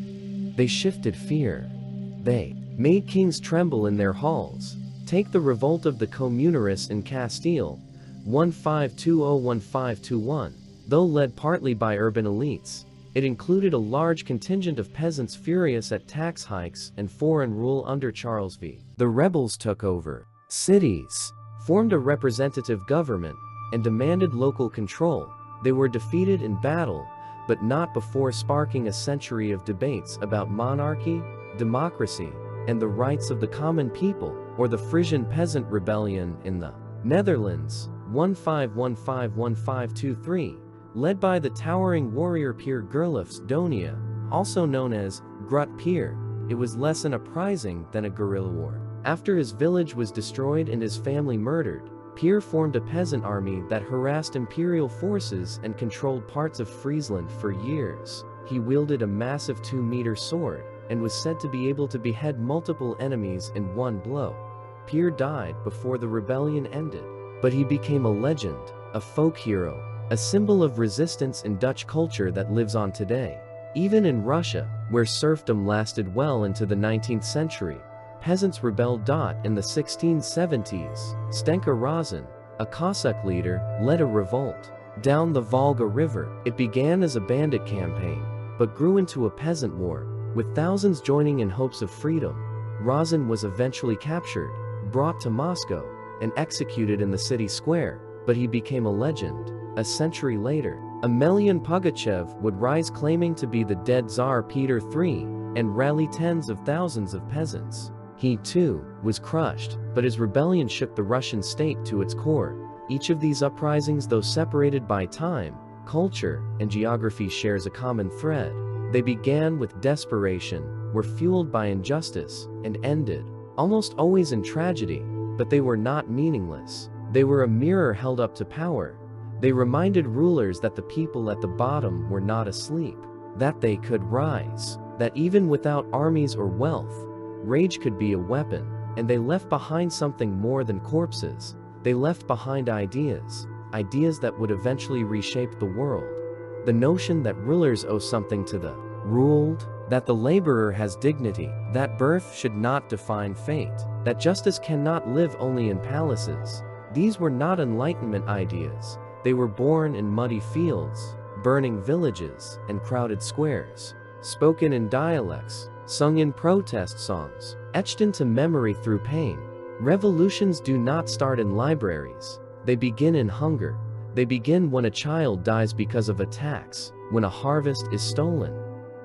They shifted fear. They made kings tremble in their halls. Take the revolt of the Communarists in Castile, 1520-1521. Though led partly by urban elites, it included a large contingent of peasants furious at tax hikes and foreign rule under Charles V. The rebels took over cities, formed a representative government, and demanded local control. They were defeated in battle, but not before sparking a century of debates about monarchy, democracy, and the rights of the common people, or the Frisian Peasant Rebellion in the Netherlands, 1515-1523, led by the towering warrior Peer Gerloff's Donia, also known as Grut Peer. It was less an uprising than a guerrilla war. After his village was destroyed and his family murdered, Peer formed a peasant army that harassed imperial forces and controlled parts of Friesland for years. He wielded a massive 2-meter sword, and was said to be able to behead multiple enemies in one blow. Peer died before the rebellion ended, but he became a legend, a folk hero, a symbol of resistance in Dutch culture that lives on today. Even in Russia, where serfdom lasted well into the 19th century, peasants rebelled. In the 1670s, Stenka Razin, a Cossack leader, led a revolt down the Volga River. It began as a bandit campaign, but grew into a peasant war, with thousands joining in hopes of freedom. Razin was eventually captured, brought to Moscow, and executed in the city square, but he became a legend. A century later, Emelian Pugachev would rise claiming to be the dead Tsar Peter III, and rally tens of thousands of peasants. He, too, was crushed, but his rebellion shook the Russian state to its core. Each of these uprisings, though separated by time, culture, and geography, shares a common thread. They began with desperation, were fueled by injustice, and ended, almost always in tragedy, but they were not meaningless. They were a mirror held up to power. They reminded rulers that the people at the bottom were not asleep, that they could rise, that even without armies or wealth, rage could be a weapon, and they left behind something more than corpses. They left behind ideas that would eventually reshape the world. The notion that rulers owe something to the ruled, that the laborer has dignity, that birth should not define fate, that justice cannot live only in palaces. These were not Enlightenment ideas. They were born in muddy fields, burning villages, and crowded squares, spoken in dialects, sung in protest songs, etched into memory through pain. Revolutions do not start in libraries. They begin in hunger. They begin when a child dies because of a tax, when a harvest is stolen,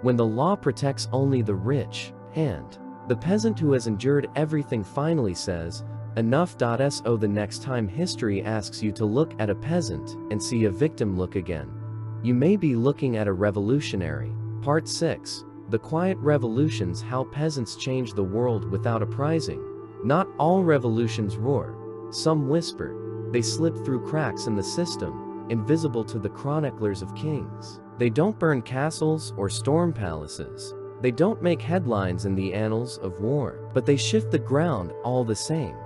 when the law protects only the rich, and the peasant who has endured everything finally says, enough. So the next time history asks you to look at a peasant and see a victim, look again. You may be looking at a revolutionary. Part 6. The Quiet Revolutions: How Peasants Changed the World Without Uprising. Not all revolutions roar. Some whisper. They slip through cracks in the system, invisible to the chroniclers of kings. They don't burn castles or storm palaces. They don't make headlines in the annals of war, but they shift the ground all the same.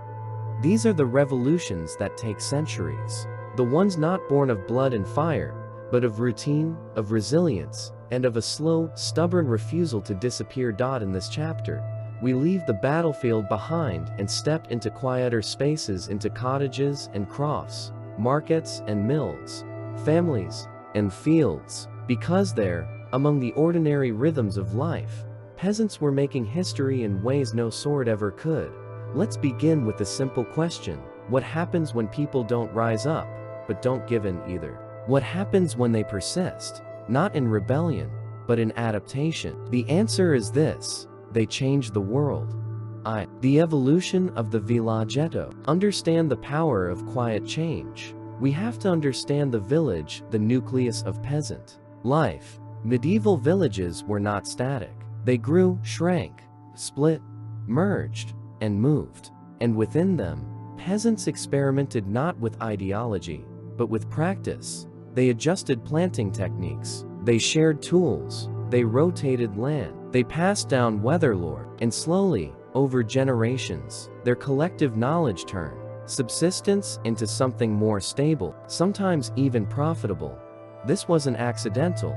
These are the revolutions that take centuries. The ones not born of blood and fire, but of routine, of resilience, and of a slow, stubborn refusal to disappear. In this chapter, we leave the battlefield behind and step into quieter spaces, into cottages and crofts, markets and mills, families and fields, because there, among the ordinary rhythms of life, peasants were making history in ways no sword ever could. Let's begin with the simple question: what happens when people don't rise up, but don't give in either? What happens when they persist, not in rebellion, but in adaptation? The answer is this: they change the world. The evolution of the villagetto. Understand the power of quiet change. We have to understand the village, the nucleus of peasant life. Medieval villages were not static. They grew, shrank, split, merged, and moved. And within them, peasants experimented not with ideology, but with practice. They adjusted planting techniques. They shared tools. They rotated land. They passed down weather lore. And slowly, over generations, their collective knowledge turned subsistence into something more stable, sometimes even profitable. This wasn't accidental.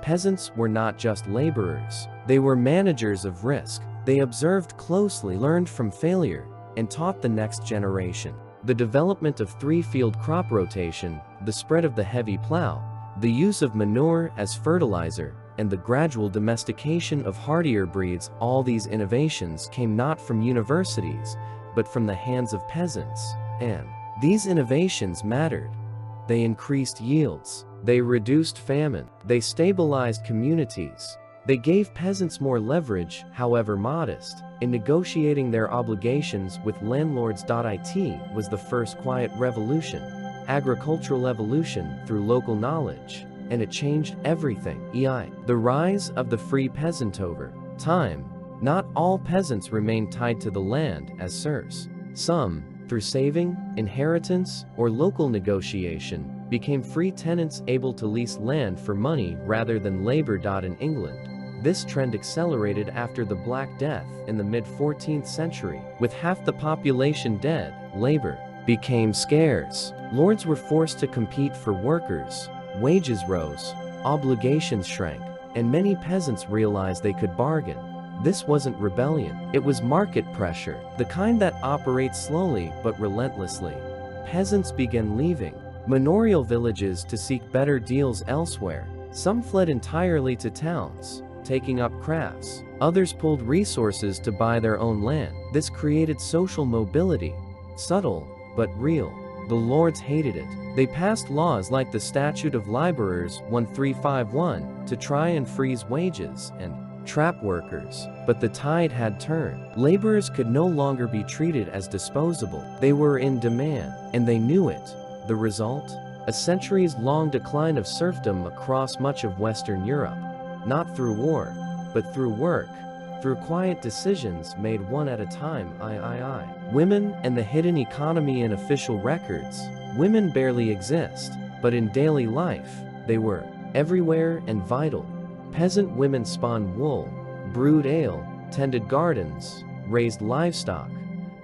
Peasants were not just laborers. They were managers of risk. They observed closely, learned from failure, and taught the next generation. The development of three-field crop rotation, the spread of the heavy plow, The use of manure as fertilizer and the gradual domestication of hardier breeds, all these innovations came not from universities, but from the hands of peasants. And these innovations mattered. They increased yields. They reduced famine. They stabilized communities. They gave peasants more leverage, however modest, in negotiating their obligations with landlords. It was the first quiet revolution, agricultural evolution through local knowledge, and it changed everything. The rise of the free peasant. Over time, not all peasants remained tied to the land as serfs. Some, through saving, inheritance, or local negotiation, became free tenants able to lease land for money rather than labor. In England, this trend accelerated after the Black Death in the mid-14th century. With half the population dead, labor became scarce. Lords were forced to compete for workers. Wages rose, obligations shrank, and many peasants realized they could bargain. This wasn't rebellion, it was market pressure, the kind that operates slowly but relentlessly. Peasants began leaving manorial villages to seek better deals elsewhere. Some fled entirely to towns, taking up crafts. Others pulled resources to buy their own land. This created social mobility, subtle but real. The lords hated it. They passed laws like the Statute of Laborers 1351 to try and freeze wages and trap workers. But the tide had turned. Laborers could no longer be treated as disposable. They were in demand, and they knew it. The result? A centuries-long decline of serfdom across much of Western Europe. Not through war, but through work, through quiet decisions made one at a time. Women and the hidden economy in official records. Women barely exist, but in daily life, they were everywhere and vital. Peasant women spun wool, brewed ale, tended gardens, raised livestock,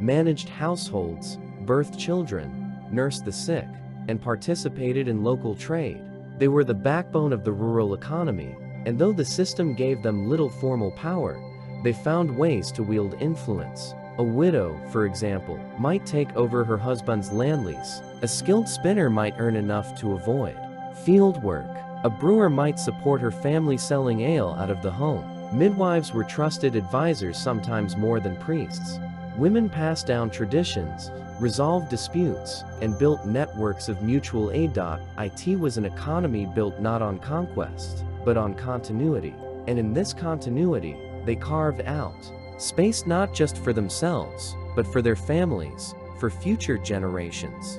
managed households, birthed children, nursed the sick, and participated in local trade. They were the backbone of the rural economy, and though the system gave them little formal power, they found ways to wield influence. A widow, for example, might take over her husband's land lease. A skilled spinner might earn enough to avoid field work. A brewer might support her family selling ale out of the home. Midwives were trusted advisors, sometimes more than priests. Women passed down traditions, resolved disputes, and built networks of mutual aid. It was an economy built not on conquest, but on continuity. And in this continuity, they carved out space not just for themselves, but for their families, for future generations.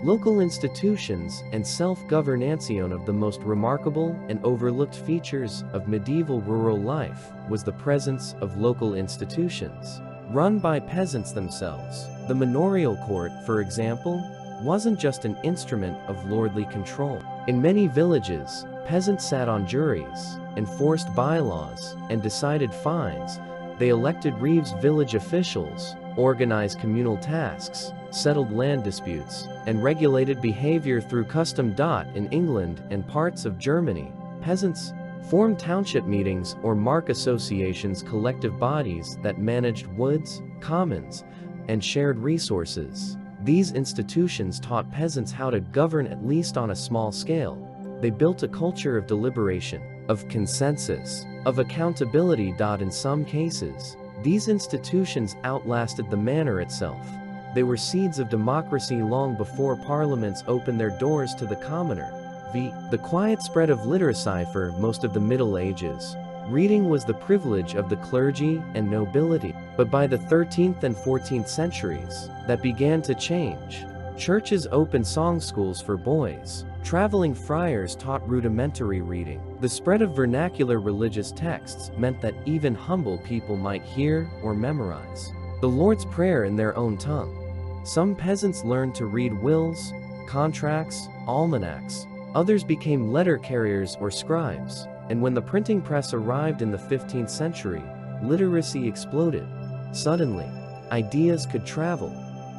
Local institutions and self-governance. One of the most remarkable and overlooked features of medieval rural life was the presence of local institutions, run by peasants themselves. The manorial court, for example, wasn't just an instrument of lordly control. In many villages, peasants sat on juries, enforced bylaws, and decided fines. They elected reeves, village officials, organized communal tasks, settled land disputes, and regulated behavior through custom. In England and parts of Germany, peasants formed township meetings or mark associations, collective bodies that managed woods, commons, and shared resources. These institutions taught peasants how to govern, at least on a small scale. They built a culture of deliberation, of consensus, of accountability. In some cases, these institutions outlasted the manor itself. They were seeds of democracy long before parliaments opened their doors to the commoner. The quiet spread of literacy. For most of the Middle Ages, reading was the privilege of the clergy and nobility. But by the 13th and 14th centuries, that began to change. Churches opened song schools for boys. Traveling friars taught rudimentary reading. The spread of vernacular religious texts meant that even humble people might hear or memorize the Lord's Prayer in their own tongue. Some peasants learned to read wills, contracts, almanacs. Others became letter carriers or scribes. And when the printing press arrived in the 15th century, literacy exploded. Suddenly, ideas could travel.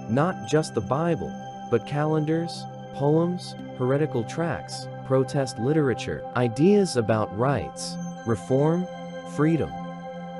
Not just the Bible, but calendars, poems, heretical tracts, protest literature, ideas about rights, reform, freedom.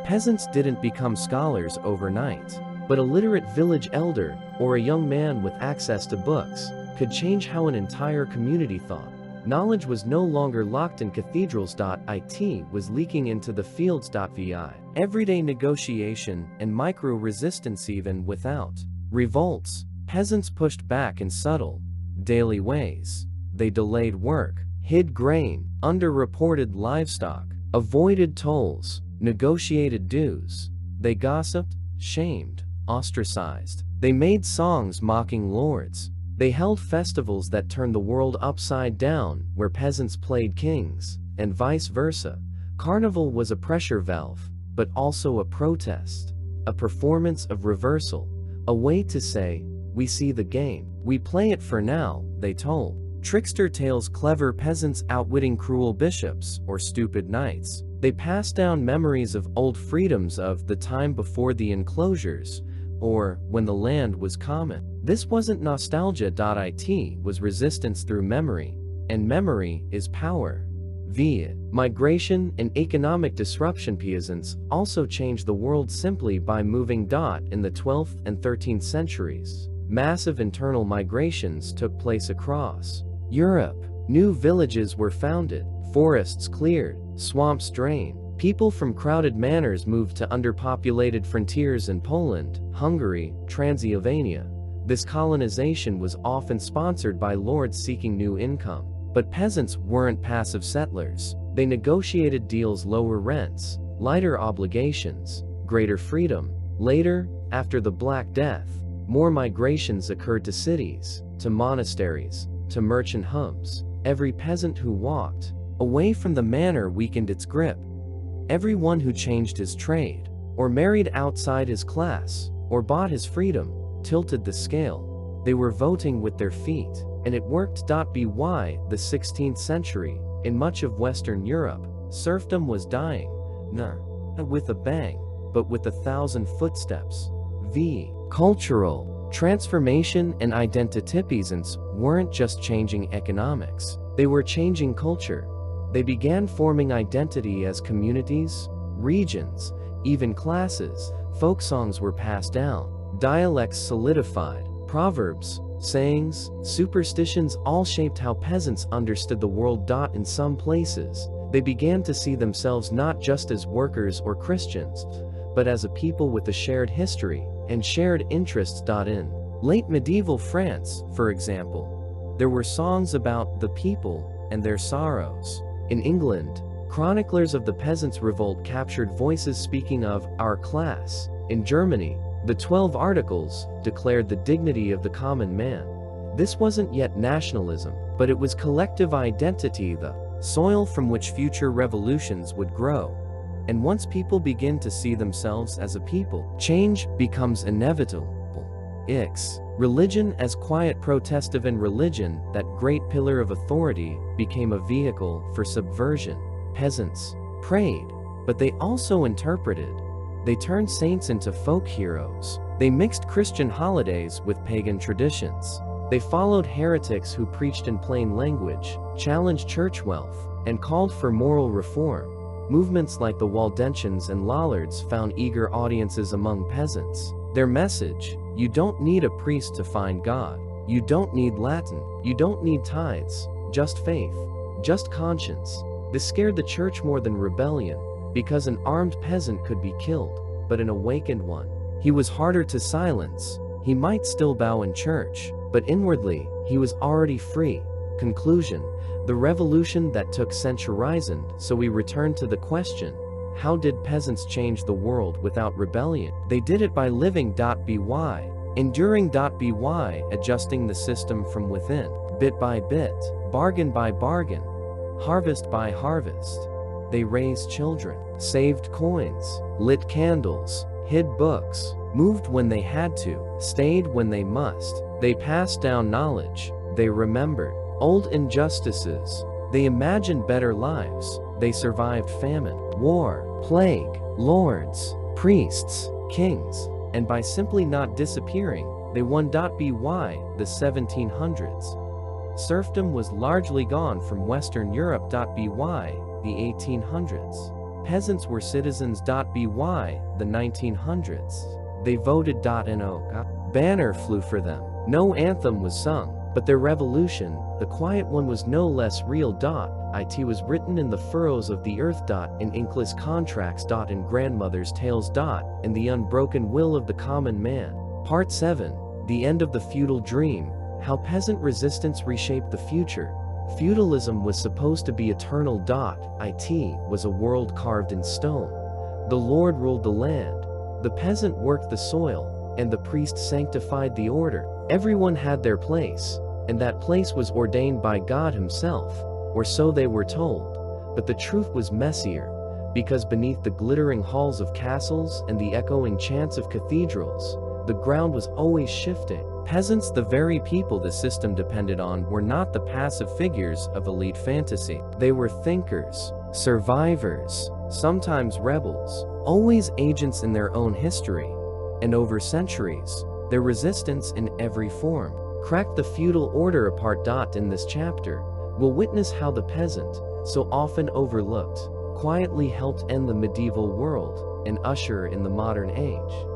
Peasants didn't become scholars overnight, but a literate village elder, or a young man with access to books, could change how an entire community thought. Knowledge was no longer locked in cathedrals. It was leaking into the fields. Vi. Everyday negotiation and micro-resistance even without revolts. Peasants pushed back in subtle, daily ways. They delayed work, hid grain, underreported livestock, avoided tolls, negotiated dues. They gossiped, shamed, ostracized. They made songs mocking lords. They held festivals that turned the world upside down, where peasants played kings, and vice versa. Carnival was a pressure valve, but also a protest, a performance of reversal, a way to say, we see the game, we play it for now, they told. Trickster tales, clever peasants outwitting cruel bishops or stupid knights. They passed down memories of old freedoms, of the time before the enclosures, or when the land was common. This wasn't nostalgia. It was resistance through memory, and memory is power. Via migration and economic disruption, peasants also changed the world simply by moving. In the 12th and 13th centuries, massive internal migrations took place across Europe. New villages were founded, forests cleared, swamps drained. People from crowded manors moved to underpopulated frontiers in Poland, Hungary, Transylvania. This colonization was often sponsored by lords seeking new income. But peasants weren't passive settlers. They negotiated deals: lower rents, lighter obligations, greater freedom. Later, after the Black Death, more migrations occurred to cities, to monasteries, to merchant hubs. Every peasant who walked away from the manor weakened its grip. Everyone who changed his trade, or married outside his class, or bought his freedom, tilted the scale. They were voting with their feet, and it worked. By the 16th century, in much of Western Europe, serfdom was dying, not with a bang, but with 1,000 footsteps. Cultural transformation and identity. Peasants weren't just changing economics, they were changing culture. They began forming identity as communities, regions, even classes. Folk songs were passed down, dialects solidified, proverbs, sayings, superstitions all shaped how peasants understood the world. In some places, they began to see themselves not just as workers or Christians, but as a people with a shared history and shared interests. In late medieval France, for example, there were songs about the people and their sorrows. In England, chroniclers of the Peasants' Revolt captured voices speaking of our class. In Germany, the 12 Articles declared the dignity of the common man. This wasn't yet nationalism, but it was collective identity, the soil from which future revolutions would grow. And once people begin to see themselves as a people, change becomes inevitable. Religion as quiet protest. Even religion, that great pillar of authority, became a vehicle for subversion. Peasants prayed, but they also interpreted. They turned saints into folk heroes. They mixed Christian holidays with pagan traditions. They followed heretics who preached in plain language, challenged church wealth, and called for moral reform. Movements like the Waldensians and Lollards found eager audiences among peasants. Their message: you don't need a priest to find God. You don't need Latin. You don't need tithes. Just faith. Just conscience. This scared the church more than rebellion, because an armed peasant could be killed, but an awakened one, he was harder to silence. He might still bow in church, but inwardly, he was already free. Conclusion: the revolution that took centuries. So we return to the question: how did peasants change the world without rebellion? They did it by living. By enduring. By adjusting the system from within, bit by bit, bargain by bargain, harvest by harvest. They raised children, saved coins, lit candles, hid books, moved when they had to, stayed when they must. They passed down knowledge. They remembered old injustices. They imagined better lives. They survived famine, war, plague, lords, priests, kings. And by simply not disappearing, they won. By the 1700s. Serfdom was largely gone from Western Europe. By the 1800s. Peasants were citizens. By the 1900s. They voted. No banner flew for them. No anthem was sung. But their revolution, the quiet one, was no less real. It was written in the furrows of the earth. In inkless contracts. In grandmother's tales. In the unbroken will of the common man. Part 7. The end of the feudal dream. How peasant resistance reshaped the future. Feudalism was supposed to be eternal. It was a world carved in stone. The Lord ruled the land. The peasant worked the soil, and the priest sanctified the order. Everyone had their place, and that place was ordained by God himself, or so they were told. But the truth was messier, because beneath the glittering halls of castles and the echoing chants of cathedrals, the ground was always shifting. Peasants, the very people the system depended on, were not the passive figures of elite fantasy. They were thinkers, survivors, sometimes rebels, always agents in their own history. And over centuries, their resistance in every form cracked the feudal order apart. In this chapter, we'll witness how the peasant, so often overlooked, quietly helped end the medieval world and usher in the modern age.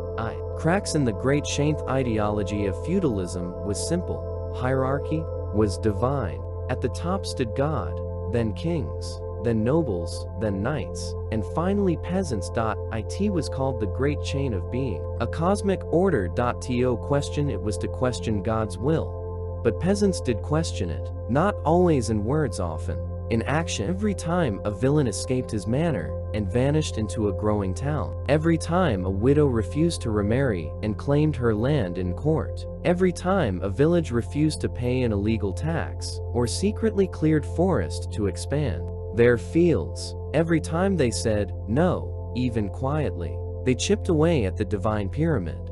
Cracks in the great Shanth ideology of feudalism was simple. Hierarchy was divine. At the top stood God, then kings, then nobles, then knights, and finally peasants. It was called the great chain of being, a cosmic order. To question it was to question God's will. But peasants did question it, not always in words, often in action. Every time a villain escaped his manor and vanished into a growing town. Every time a widow refused to remarry and claimed her land in court. Every time a village refused to pay an illegal tax or secretly cleared forest to expand their fields. Every time they said no, even quietly, they chipped away at the divine pyramid.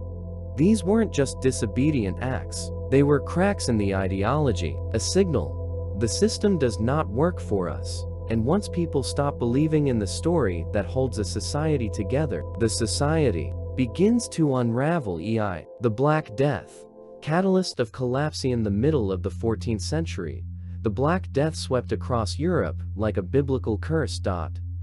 These weren't just disobedient acts, they were cracks in the ideology, a signal. The system does not work for us. And once people stop believing in the story that holds a society together, the society begins to unravel. The Black Death, catalyst of collapse. In the middle of the 14th century, the Black Death swept across Europe like a biblical curse.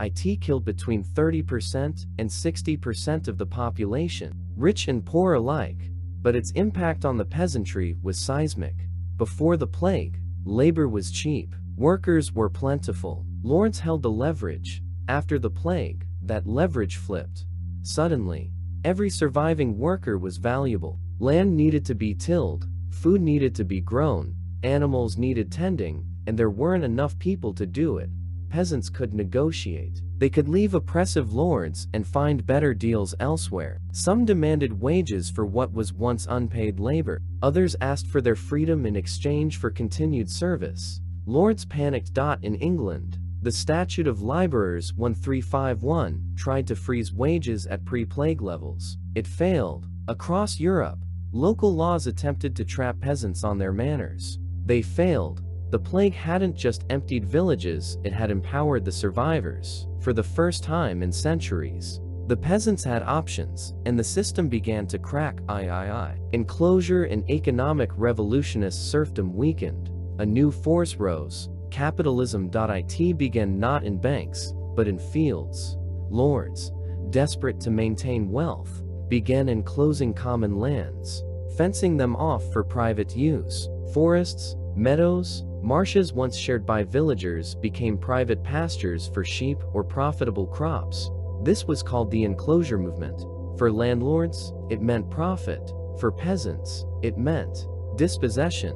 It killed between 30% and 60% of the population, rich and poor alike, but its impact on the peasantry was seismic. Before the plague, labor was cheap, workers were plentiful, lords held the leverage. After the plague, that leverage flipped. Suddenly, every surviving worker was valuable. Land needed to be tilled, food needed to be grown, animals needed tending, and there weren't enough people to do it. Peasants could negotiate. They could leave oppressive lords and find better deals elsewhere. Some demanded wages for what was once unpaid labor. Others asked for their freedom in exchange for continued service. Lords panicked. In England, the Statute of Labourers 1351 tried to freeze wages at pre-plague levels. It failed. Across Europe, local laws attempted to trap peasants on their manors. They failed. The plague hadn't just emptied villages, it had empowered the survivors. For the first time in centuries, the peasants had options, and the system began to crack. Enclosure and economic revolutionist serfdom weakened. A new force rose. Capitalism. It began not in banks, but in fields. Lords, desperate to maintain wealth, began enclosing common lands, fencing them off for private use. Forests, meadows, marshes once shared by villagers became private pastures for sheep or profitable crops. This was called the enclosure movement. For landlords, it meant profit. For peasants, it meant dispossession.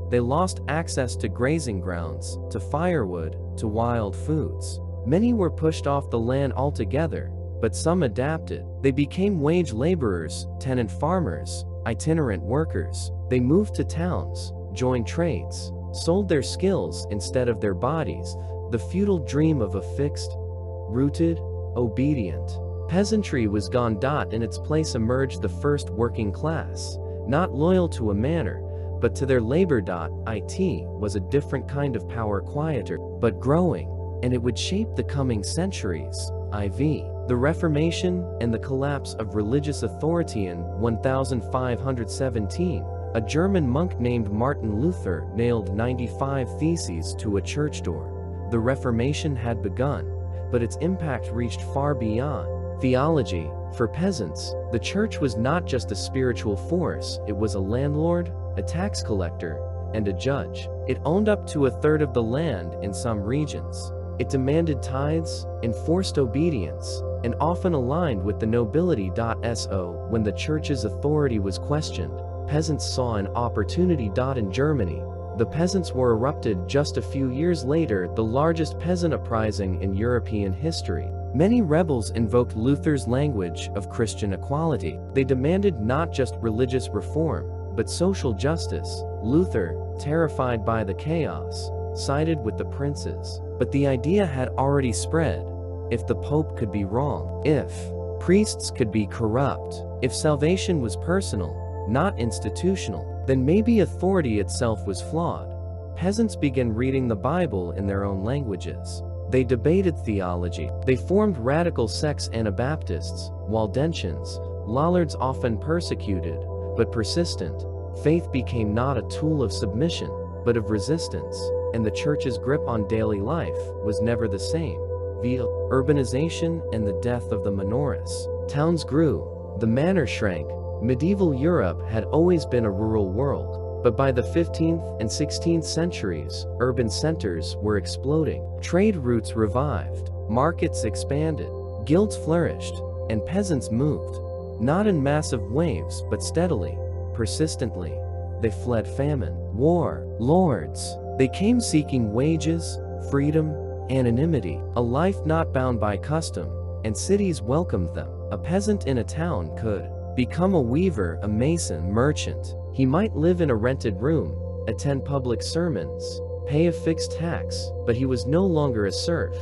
They lost access to grazing grounds, to firewood, to wild foods. Many were pushed off the land altogether, but some adapted. They became wage laborers, tenant farmers, itinerant workers. They moved to towns, joined trades, sold their skills instead of their bodies. The feudal dream of a fixed, rooted, obedient peasantry was gone. In its place emerged the first working class, not loyal to a manor, but to their labor. It was a different kind of power, quieter, but growing, and it would shape the coming centuries. The Reformation and the collapse of religious authority. In 1517, a German monk named Martin Luther nailed 95 theses to a church door. The Reformation had begun, but its impact reached far beyond theology. For peasants, the church was not just a spiritual force, it was a landlord, a tax collector, and a judge. It owned up to a third of the land in some regions. It demanded tithes, enforced obedience, and often aligned with the nobility. So, when the church's authority was questioned, peasants saw an opportunity. In Germany, the peasants' war erupted just a few years later, the largest peasant uprising in European history. Many rebels invoked Luther's language of Christian equality. They demanded not just religious reform, but social justice. Luther, terrified by the chaos, sided with the princes. But the idea had already spread. If the Pope could be wrong, if priests could be corrupt, if salvation was personal, not institutional, then maybe authority itself was flawed. Peasants began reading the Bible in their own languages. They debated theology. They formed radical sects. Anabaptists, Waldensians, Lollards, often persecuted, but persistent. Faith became not a tool of submission, but of resistance, and the church's grip on daily life was never the same. Via urbanization and the death of the menorahs, towns grew, the manor shrank. Medieval Europe had always been a rural world, but by the 15th and 16th centuries, urban centers were exploding. Trade routes revived, markets expanded, guilds flourished, and peasants moved. Not in massive waves, but steadily, persistently. They fled famine, war, lords. They came seeking wages, freedom, anonymity, a life not bound by custom, and cities welcomed them. A peasant in a town could become a weaver, a mason, merchant. He might live in a rented room, attend public sermons, pay a fixed tax, but he was no longer a serf.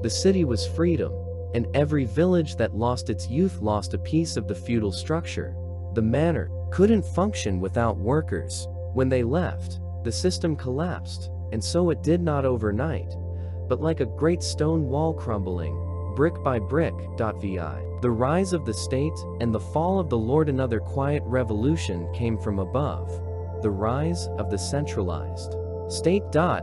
The city was freedom, and every village that lost its youth lost a piece of the feudal structure. The manor couldn't function without workers. When they left, the system collapsed, and so it did not overnight, but like a great stone wall crumbling, brick by brick. Vi. The rise of the state and the fall of the Lord. Another quiet revolution came from above. The rise of the centralized state.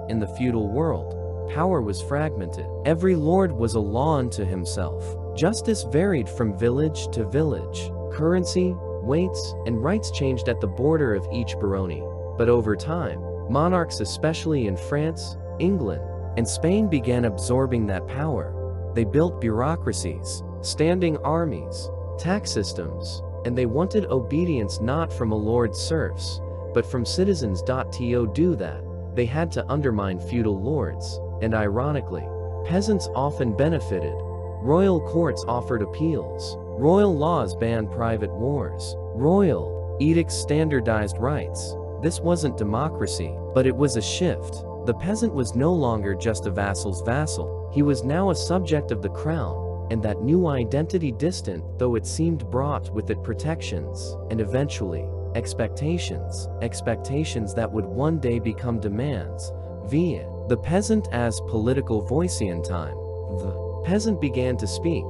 In the feudal world, power was fragmented. Every lord was a law unto himself. Justice varied from village to village. Currency, weights, and rights changed at the border of each barony. But over time, monarchs, especially in France, England, and Spain, began absorbing that power. They built bureaucracies, standing armies, tax systems, and they wanted obedience not from a lord's serfs, but from citizens. To do that, they had to undermine feudal lords, and ironically, peasants often benefited. Royal courts offered appeals. Royal laws banned private wars. Royal edicts standardized rights. This wasn't democracy, but it was a shift. The peasant was no longer just a vassal's vassal. He was now a subject of the crown, and that new identity, distant though it seemed, brought with it protections, and eventually, expectations. Expectations that would one day become demands. Via the peasant as political voice. In time, the peasant began to speak,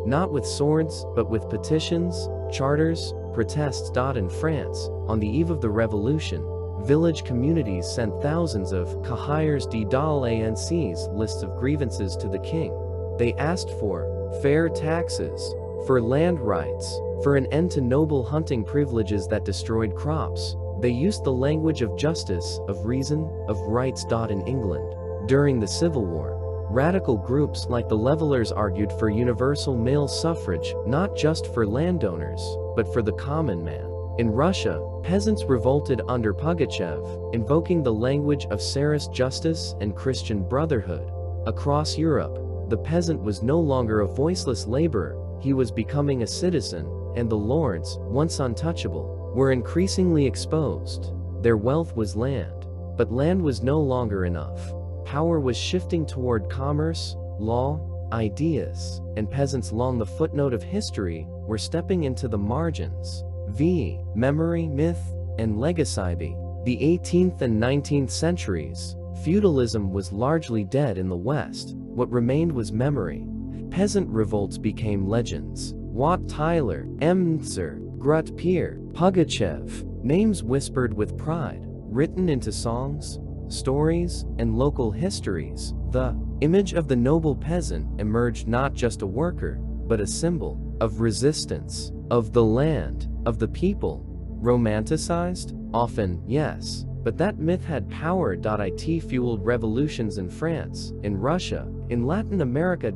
not with swords, but with petitions, charters, protests. In France, on the eve of the revolution, village communities sent thousands of cahiers d'ancs, lists of grievances, to the king. They asked for fair taxes, for land rights, for an end to noble hunting privileges that destroyed crops. They used the language of justice, of reason, of rights. In England, during the Civil War, radical groups like the Levelers argued for universal male suffrage, not just for landowners, but for the common man. In Russia, peasants revolted under Pugachev, invoking the language of Tsarist justice and Christian brotherhood. Across Europe, the peasant was no longer a voiceless laborer. He was becoming a citizen, and the lords, once untouchable, were increasingly exposed. Their wealth was land, but land was no longer enough. Power was shifting toward commerce, law, ideas, and peasants, along the footnote of history, were stepping into the margins. Memory, myth, and legacy. The 18th and 19th centuries, feudalism was largely dead in the West. What remained was memory. Peasant revolts became legends. Wat Tyler, Emser, Grut Pier, Pugachev, names whispered with pride, written into songs, stories, and local histories. The image of the noble peasant emerged, not just a worker, but a symbol of resistance, of the land, of the people. Romanticized? Often, yes. But that myth had power. It fueled revolutions in France, in Russia, in Latin America.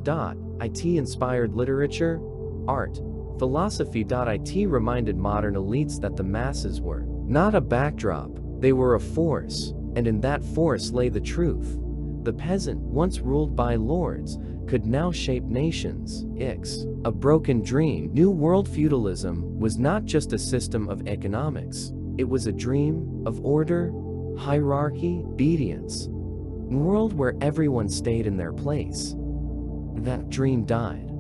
It inspired literature, art, philosophy. It reminded modern elites that the masses were not a backdrop, they were a force, and in that force lay the truth. The peasant, once ruled by lords, could now shape nations. A broken dream. New World feudalism was not just a system of economics. It was a dream of order, hierarchy, obedience. A world where everyone stayed in their place. That dream died.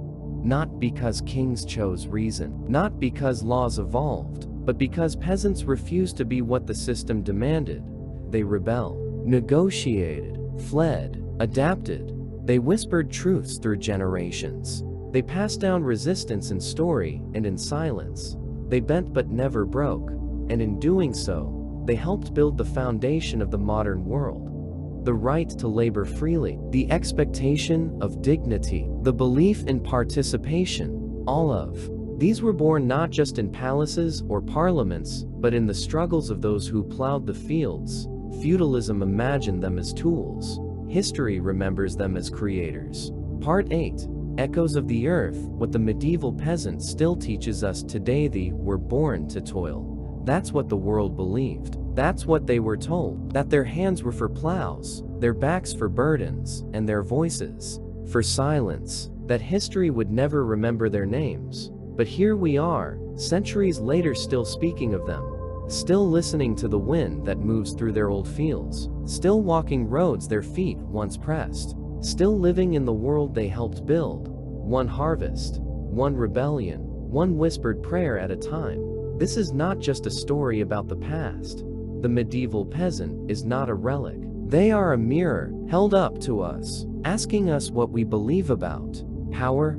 Not because kings chose reason, not because laws evolved, but because peasants refused to be what the system demanded. They rebelled, negotiated, fled, adapted. They whispered truths through generations. They passed down resistance in story and in silence. They bent but never broke, and in doing so, they helped build the foundation of the modern world. The right to labor freely, the expectation of dignity, the belief in participation, all of these were born not just in palaces or parliaments, but in the struggles of those who plowed the fields. Feudalism imagined them as tools. History remembers them as creators. Part 8. Echoes of the Earth. What the medieval peasant still teaches us today. They were born to toil. That's what the world believed. That's what they were told. That their hands were for plows, their backs for burdens, and their voices for silence. That history would never remember their names. But here we are, centuries later, still speaking of them. Still listening to the wind that moves through their old fields. Still walking roads their feet once pressed. Still living in the world they helped build. One harvest, one rebellion, one whispered prayer at a time. This is not just a story about the past. The medieval peasant is not a relic. They are a mirror held up to us, asking us what we believe about power,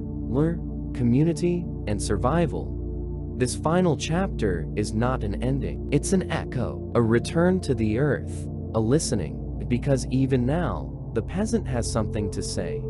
community, and survival. This final chapter is not an ending. It's an echo, a return to the earth, a listening, because even now, the peasant has something to say.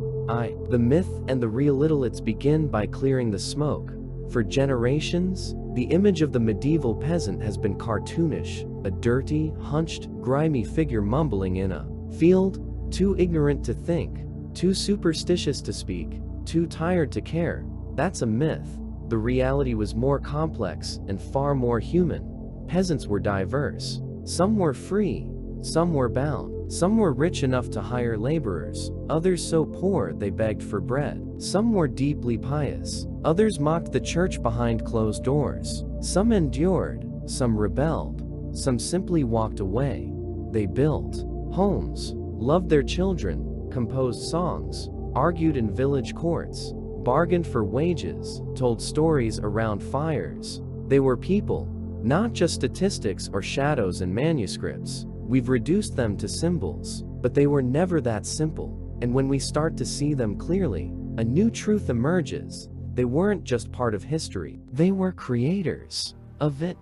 The myth and the real. Let's begin by clearing the smoke. For generations, the image of the medieval peasant has been cartoonish, a dirty, hunched, grimy figure mumbling in a field, too ignorant to think, too superstitious to speak, too tired to care. That's a myth. The reality was more complex and far more human. Peasants were diverse. Some were free, some were bound. Some were rich enough to hire laborers, others so poor they begged for bread. Some were deeply pious, others mocked the church behind closed doors. Some endured, some rebelled, some simply walked away. They built homes, loved their children, composed songs, argued in village courts, bargained for wages, told stories around fires. They were people, not just statistics or shadows in manuscripts. We've reduced them to symbols, but they were never that simple. And when we start to see them clearly, a new truth emerges. They weren't just part of history, they were creators of it.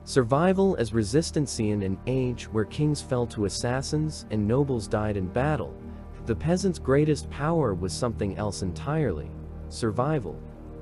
Survival as resistance in an age where kings fell to assassins and nobles died in battle. The peasants' greatest power was something else entirely: survival.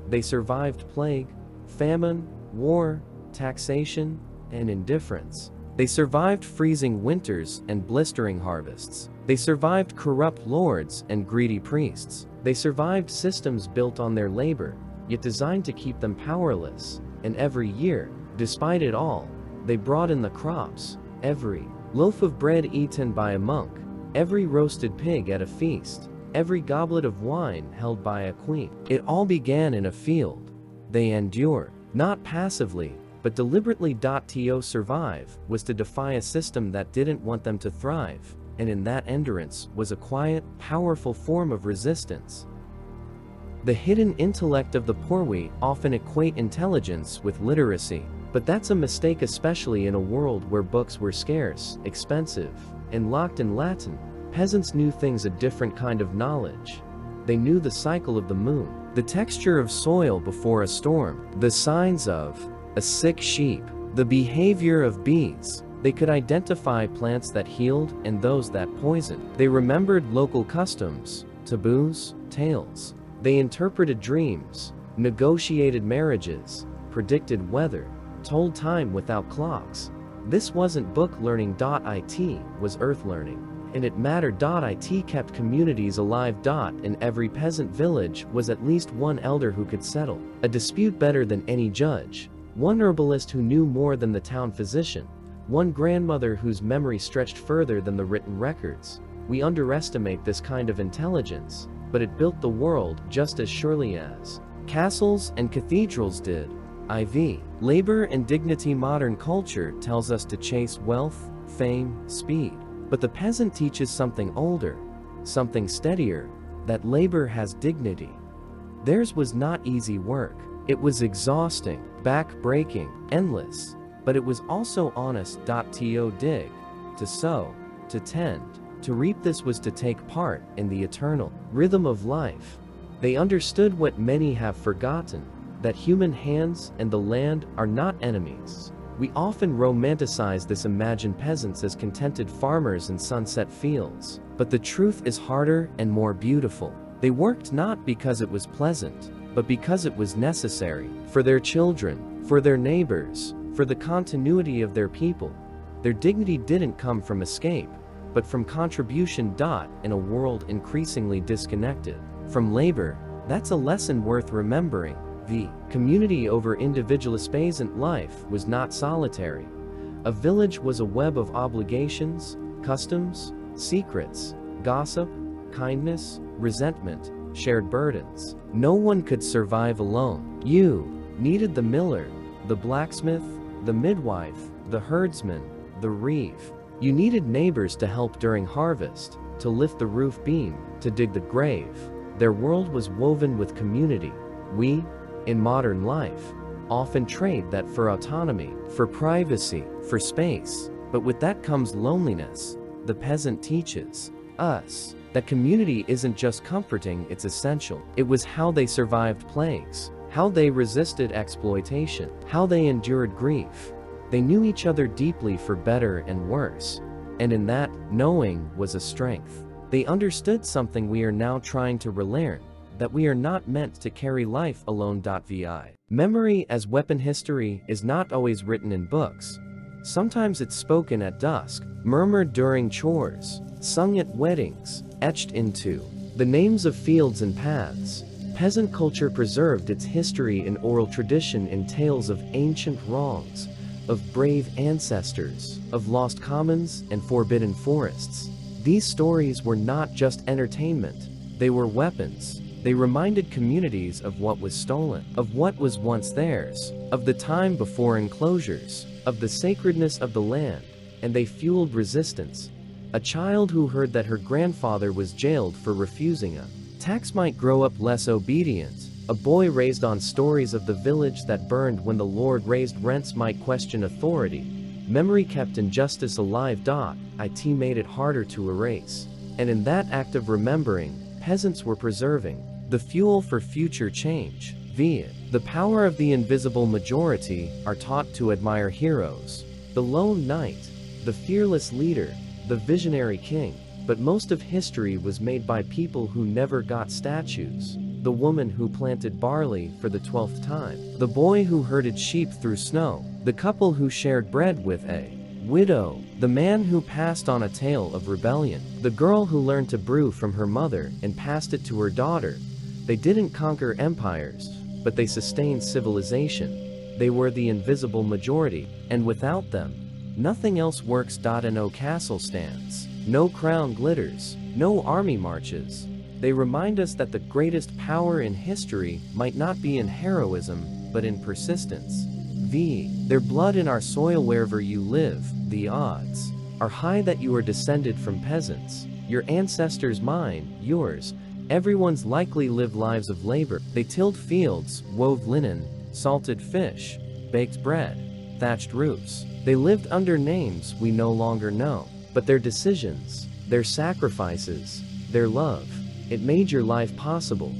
They survived plague, famine, war, taxation, and indifference. They survived freezing winters and blistering harvests. They survived corrupt lords and greedy priests. They survived systems built on their labor, yet designed to keep them powerless. And every year, despite it all, they brought in the crops. Every loaf of bread eaten by a monk, every roasted pig at a feast, every goblet of wine held by a queen. It all began in a field. They endured, not passively, but deliberately. To survive was to defy a system that didn't want them to thrive, and in that endurance was a quiet, powerful form of resistance. The hidden intellect of the poor. We often equate intelligence with literacy, but that's a mistake, especially in a world where books were scarce, expensive, and locked in Latin. Peasants knew things, a different kind of knowledge. They knew the cycle of the moon, the texture of soil before a storm, the signs of a sick sheep, the behavior of bees. They could identify plants that healed and those that poisoned. They remembered local customs, taboos, tales. They interpreted dreams, negotiated marriages, predicted weather, told time without clocks. This wasn't book learning.it, was earth learning. And it mattered.it kept communities alive. In every peasant village was at least one elder who could settle a dispute better than any judge, one herbalist who knew more than the town physician, one grandmother whose memory stretched further than the written records. We underestimate this kind of intelligence, but it built the world just as surely as castles and cathedrals did. IV. Labor and dignity. Modern culture tells us to chase wealth, fame, speed. But the peasant teaches something older, something steadier, that labor has dignity. Theirs was not easy work. It was exhausting, back-breaking, endless. But it was also honest. To dig, to sow, to tend, to reap. This was to take part in the eternal rhythm of life. They understood what many have forgotten, that human hands and the land are not enemies. We often romanticize this imagined peasants as contented farmers in sunset fields. But the truth is harder and more beautiful. They worked not because it was pleasant, but because it was necessary, for their children, for their neighbors, for the continuity of their people. Their dignity didn't come from escape, but from contribution. In a world increasingly disconnected from labor, that's a lesson worth remembering. The community over individualist peasant life was not solitary. A village was a web of obligations, customs, secrets, gossip, kindness, resentment, shared burdens. No one could survive alone. You needed the miller, the blacksmith, the midwife, the herdsman, the reeve. You needed neighbors to help during harvest, to lift the roof beam, to dig the grave. Their world was woven with community. We, in modern life, often trade that for autonomy, for privacy, for space. But with that comes loneliness. The peasant teaches us that community isn't just comforting, it's essential. It was how they survived plagues, how they resisted exploitation, how they endured grief. They knew each other deeply for better and worse. And in that, knowing was a strength. They understood something we are now trying to relearn, that we are not meant to carry life alone. Vi. Memory as weapon. History is not always written in books. Sometimes it's spoken at dusk, murmured during chores, sung at weddings, etched into the names of fields and paths. Peasant culture preserved its history in oral tradition, in tales of ancient wrongs, of brave ancestors, of lost commons and forbidden forests. These stories were not just entertainment, they were weapons. They reminded communities of what was stolen, of what was once theirs, of the time before enclosures, of the sacredness of the land, and they fueled resistance. A child who heard that her grandfather was jailed for refusing a tax might grow up less obedient. A boy raised on stories of the village that burned when the Lord raised rents might question authority. Memory kept injustice alive. It made it harder to erase. And in that act of remembering, peasants were preserving the fuel for future change. Via the power of the invisible majority, are taught to admire heroes. The lone knight, the fearless leader, the visionary king. But most of history was made by people who never got statues. The woman who planted barley for the 12th time. The boy who herded sheep through snow. The couple who shared bread with a widow. The man who passed on a tale of rebellion. The girl who learned to brew from her mother and passed it to her daughter. They didn't conquer empires, but they sustained civilization. They were the invisible majority, and without them, nothing else works. No castle stands, no crown glitters, no army marches. They remind us that the greatest power in history might not be in heroism, but in persistence. Their blood in our soil. Wherever you live, the odds are high that you are descended from peasants. Your ancestors, mine, yours. Everyone's likely lived lives of labor. They tilled fields, wove linen, salted fish, baked bread, thatched roofs. They lived under names we no longer know. But their decisions, their sacrifices, their love, it made your life possible.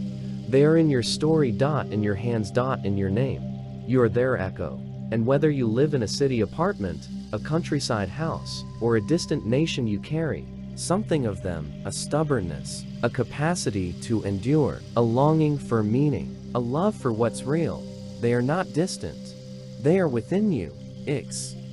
They are in your story. In your hands. In your name. You are their echo. And whether you live in a city apartment, a countryside house, or a distant nation, you carry something of them, a stubbornness, a capacity to endure, a longing for meaning, a love for what's real. They are not distant. They are within you.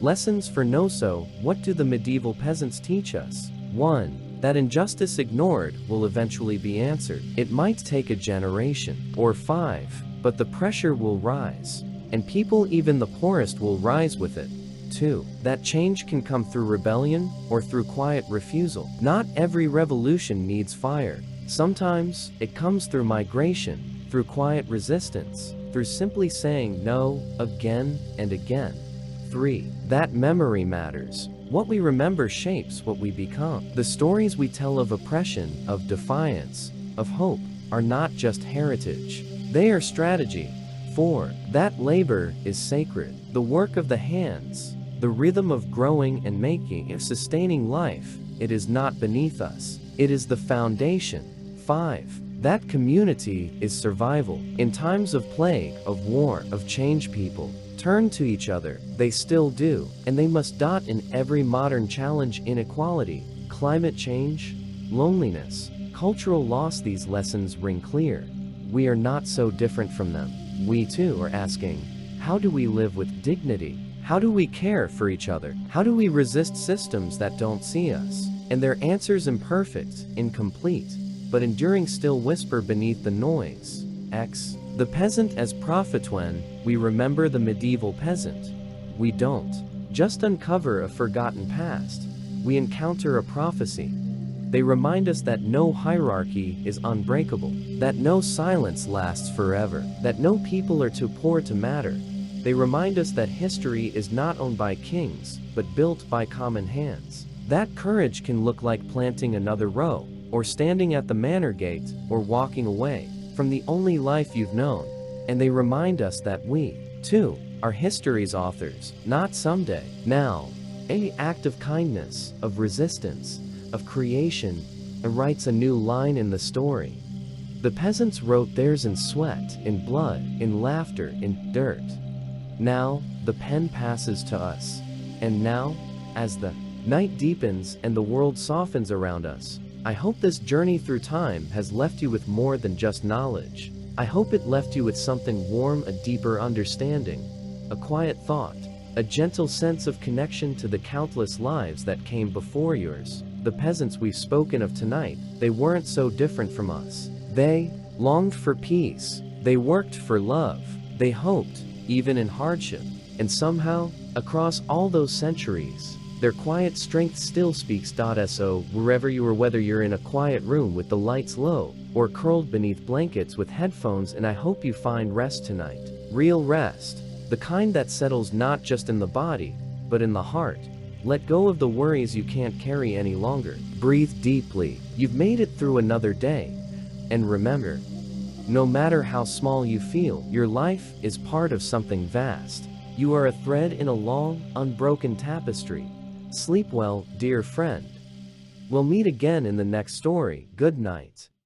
Lessons for Noso. What do the medieval peasants teach us? 1. That injustice ignored will eventually be answered. It might take a generation or 5, but the pressure will rise, and people, even the poorest, will rise with it. 2. That change can come through rebellion or through quiet refusal. Not every revolution needs fire. Sometimes it comes through migration, through quiet resistance, through simply saying no again and again. 3. That memory matters. What we remember shapes what we become. The stories we tell of oppression, of defiance, of hope, are not just heritage. They are strategy. 4. That labor is sacred. The work of the hands, the rhythm of growing and making, of sustaining life. It is not beneath us. It is the foundation. 5. That community is survival. In times of plague, of war, of change, people turn to each other. They still do, and they must. In every modern challenge, inequality, climate change, loneliness, cultural loss, these lessons ring clear. We are not so different from them. We too are asking, how do we live with dignity? How do we care for each other? How do we resist systems that don't see us? And their answers, imperfect, incomplete, but enduring, still whisper beneath the noise. X. The peasant as prophet. When we remember the medieval peasant, we don't just uncover a forgotten past. We encounter a prophecy. They remind us that no hierarchy is unbreakable, that no silence lasts forever, that no people are too poor to matter. They remind us that history is not owned by kings, but built by common hands. That courage can look like planting another row, or standing at the manor gate, or walking away from the only life you've known. And they remind us that we, too, are history's authors, not someday, now. An act of kindness, of resistance, of creation, and writes a new line in the story. The peasants wrote theirs in sweat, in blood, in laughter, in dirt. Now, the pen passes to us. And now, as the night deepens and the world softens around us, I hope this journey through time has left you with more than just knowledge. I hope it left you with something warm, a deeper understanding, a quiet thought, a gentle sense of connection to the countless lives that came before yours. The peasants we've spoken of tonight, they weren't so different from us. They longed for peace. They worked for love. They hoped, even in hardship. And somehow, across all those centuries, their quiet strength still speaks. So, wherever you are, whether you're in a quiet room with the lights low, or curled beneath blankets with headphones, and I hope you find rest tonight. Real rest. The kind that settles not just in the body, but in the heart. Let go of the worries you can't carry any longer. Breathe deeply. You've made it through another day. And remember, no matter how small you feel, your life is part of something vast. You are a thread in a long, unbroken tapestry. Sleep well, dear friend. We'll meet again in the next story. Good night.